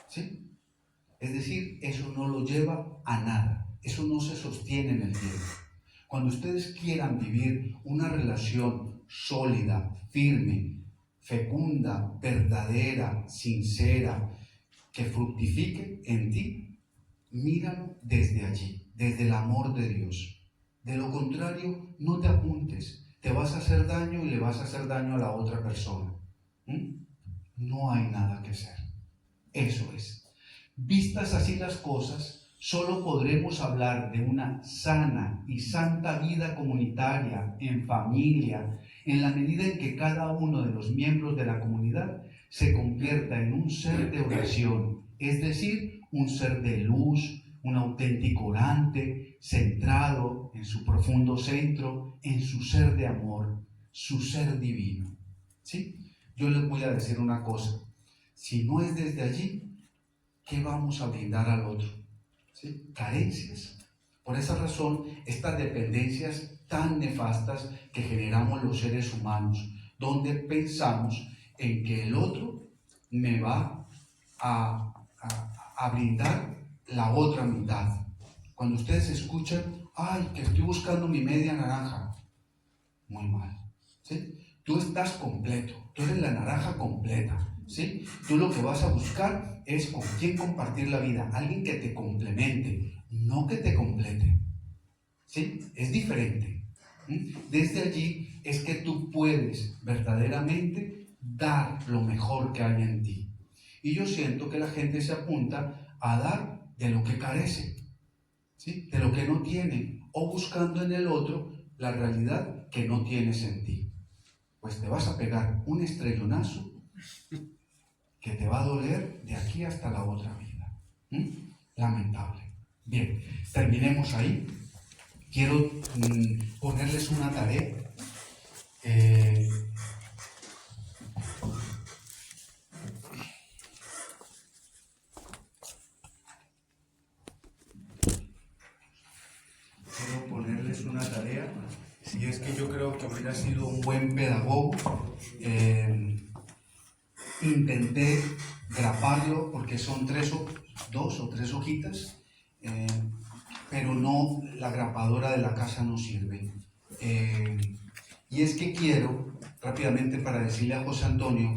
¿Sí? Es decir, eso no lo lleva a nada. Eso no se sostiene en el tiempo. Cuando ustedes quieran vivir una relación sólida, firme, fecunda, verdadera, sincera, que fructifique en ti, míralo desde allí, desde el amor de Dios. De lo contrario, no te apuntes. Te vas a hacer daño y le vas a hacer daño a la otra persona. No hay nada que hacer. Eso es. Vistas así las cosas, solo podremos hablar de una sana y santa vida comunitaria, en familia, en la medida en que cada uno de los miembros de la comunidad se convierta en un ser de oración, es decir, un ser de luz, un auténtico orante, centrado en su profundo centro, en su ser de amor, su ser divino. ¿Sí? Yo les voy a decir una cosa, si no es desde allí, ¿qué vamos a brindar al otro? ¿Sí? Carencias. Por esa razón, estas dependencias tan nefastas que generamos los seres humanos, donde pensamos en que el otro me va a brindar la otra mitad. Cuando ustedes escuchan, ay, que estoy buscando mi media naranja, muy mal. ¿Sí? Tú estás completo, tú eres la naranja completa. ¿Sí? Tú lo que vas a buscar es con quién compartir la vida, alguien que te complemente, no que te complete. ¿Sí? Es diferente. Desde allí es que tú puedes verdaderamente dar lo mejor que hay en ti. Y yo siento que la gente se apunta a dar de lo que carece, ¿sí? De lo que no tiene, o buscando en el otro la realidad que no tienes en ti. Pues te vas a pegar un estrellonazo que te va a doler de aquí hasta la otra vida. Lamentable. Bien, terminemos ahí. Quiero ponerles una tarea. Quiero ponerles una tarea. Si es que yo creo que hubiera sido un buen pedagogo, intenté graparlo porque son 2 o 3 hojitas, pero no, la grapadora de la casa no sirve. Y es que quiero, rápidamente para decirle a José Antonio,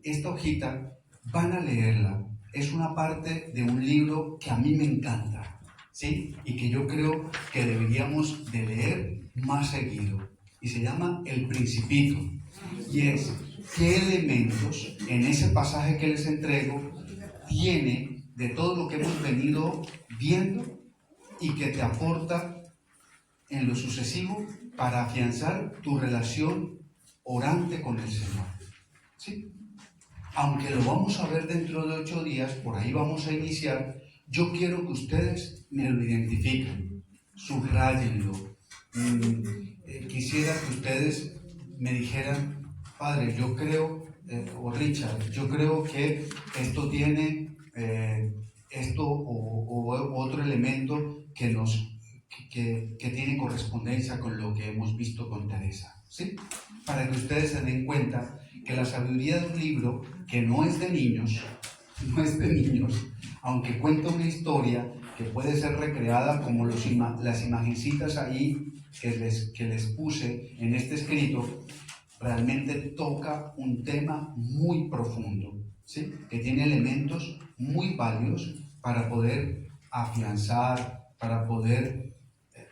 esta hojita van a leerla. Es una parte de un libro que a mí me encanta, ¿sí? Y que yo creo que deberíamos de leer más seguido. Y se llama El Principito. Y es qué elementos en ese pasaje que les entrego tiene de todo lo que hemos venido viendo y que te aporta en lo sucesivo para afianzar tu relación orante con el Señor. ¿Sí? Aunque lo vamos a ver dentro de 8 días, por ahí vamos a iniciar, yo quiero que ustedes me lo identifiquen, subrayenlo. Quisiera que ustedes me dijeran, Padre, yo creo, o Richard, yo creo que esto tiene esto o otro elemento que tiene correspondencia con lo que hemos visto con Teresa, ¿sí? Para que ustedes se den cuenta que la sabiduría de un libro que no es de niños, aunque cuenta una historia que puede ser recreada como las imagencitas ahí que les puse en este escrito, realmente toca un tema muy profundo, ¿sí? Que tiene elementos muy válidos para poder afianzar, para poder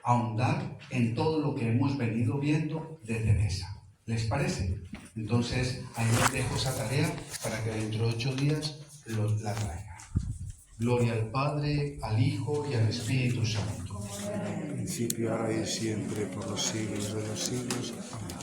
ahondar en todo lo que hemos venido viendo de Teresa. ¿Les parece? Entonces, ahí les dejo esa tarea para que dentro de 8 días la traigan. Gloria al Padre, al Hijo y al Espíritu Santo. En principio, ahora y siempre, por los siglos de los siglos. Amén.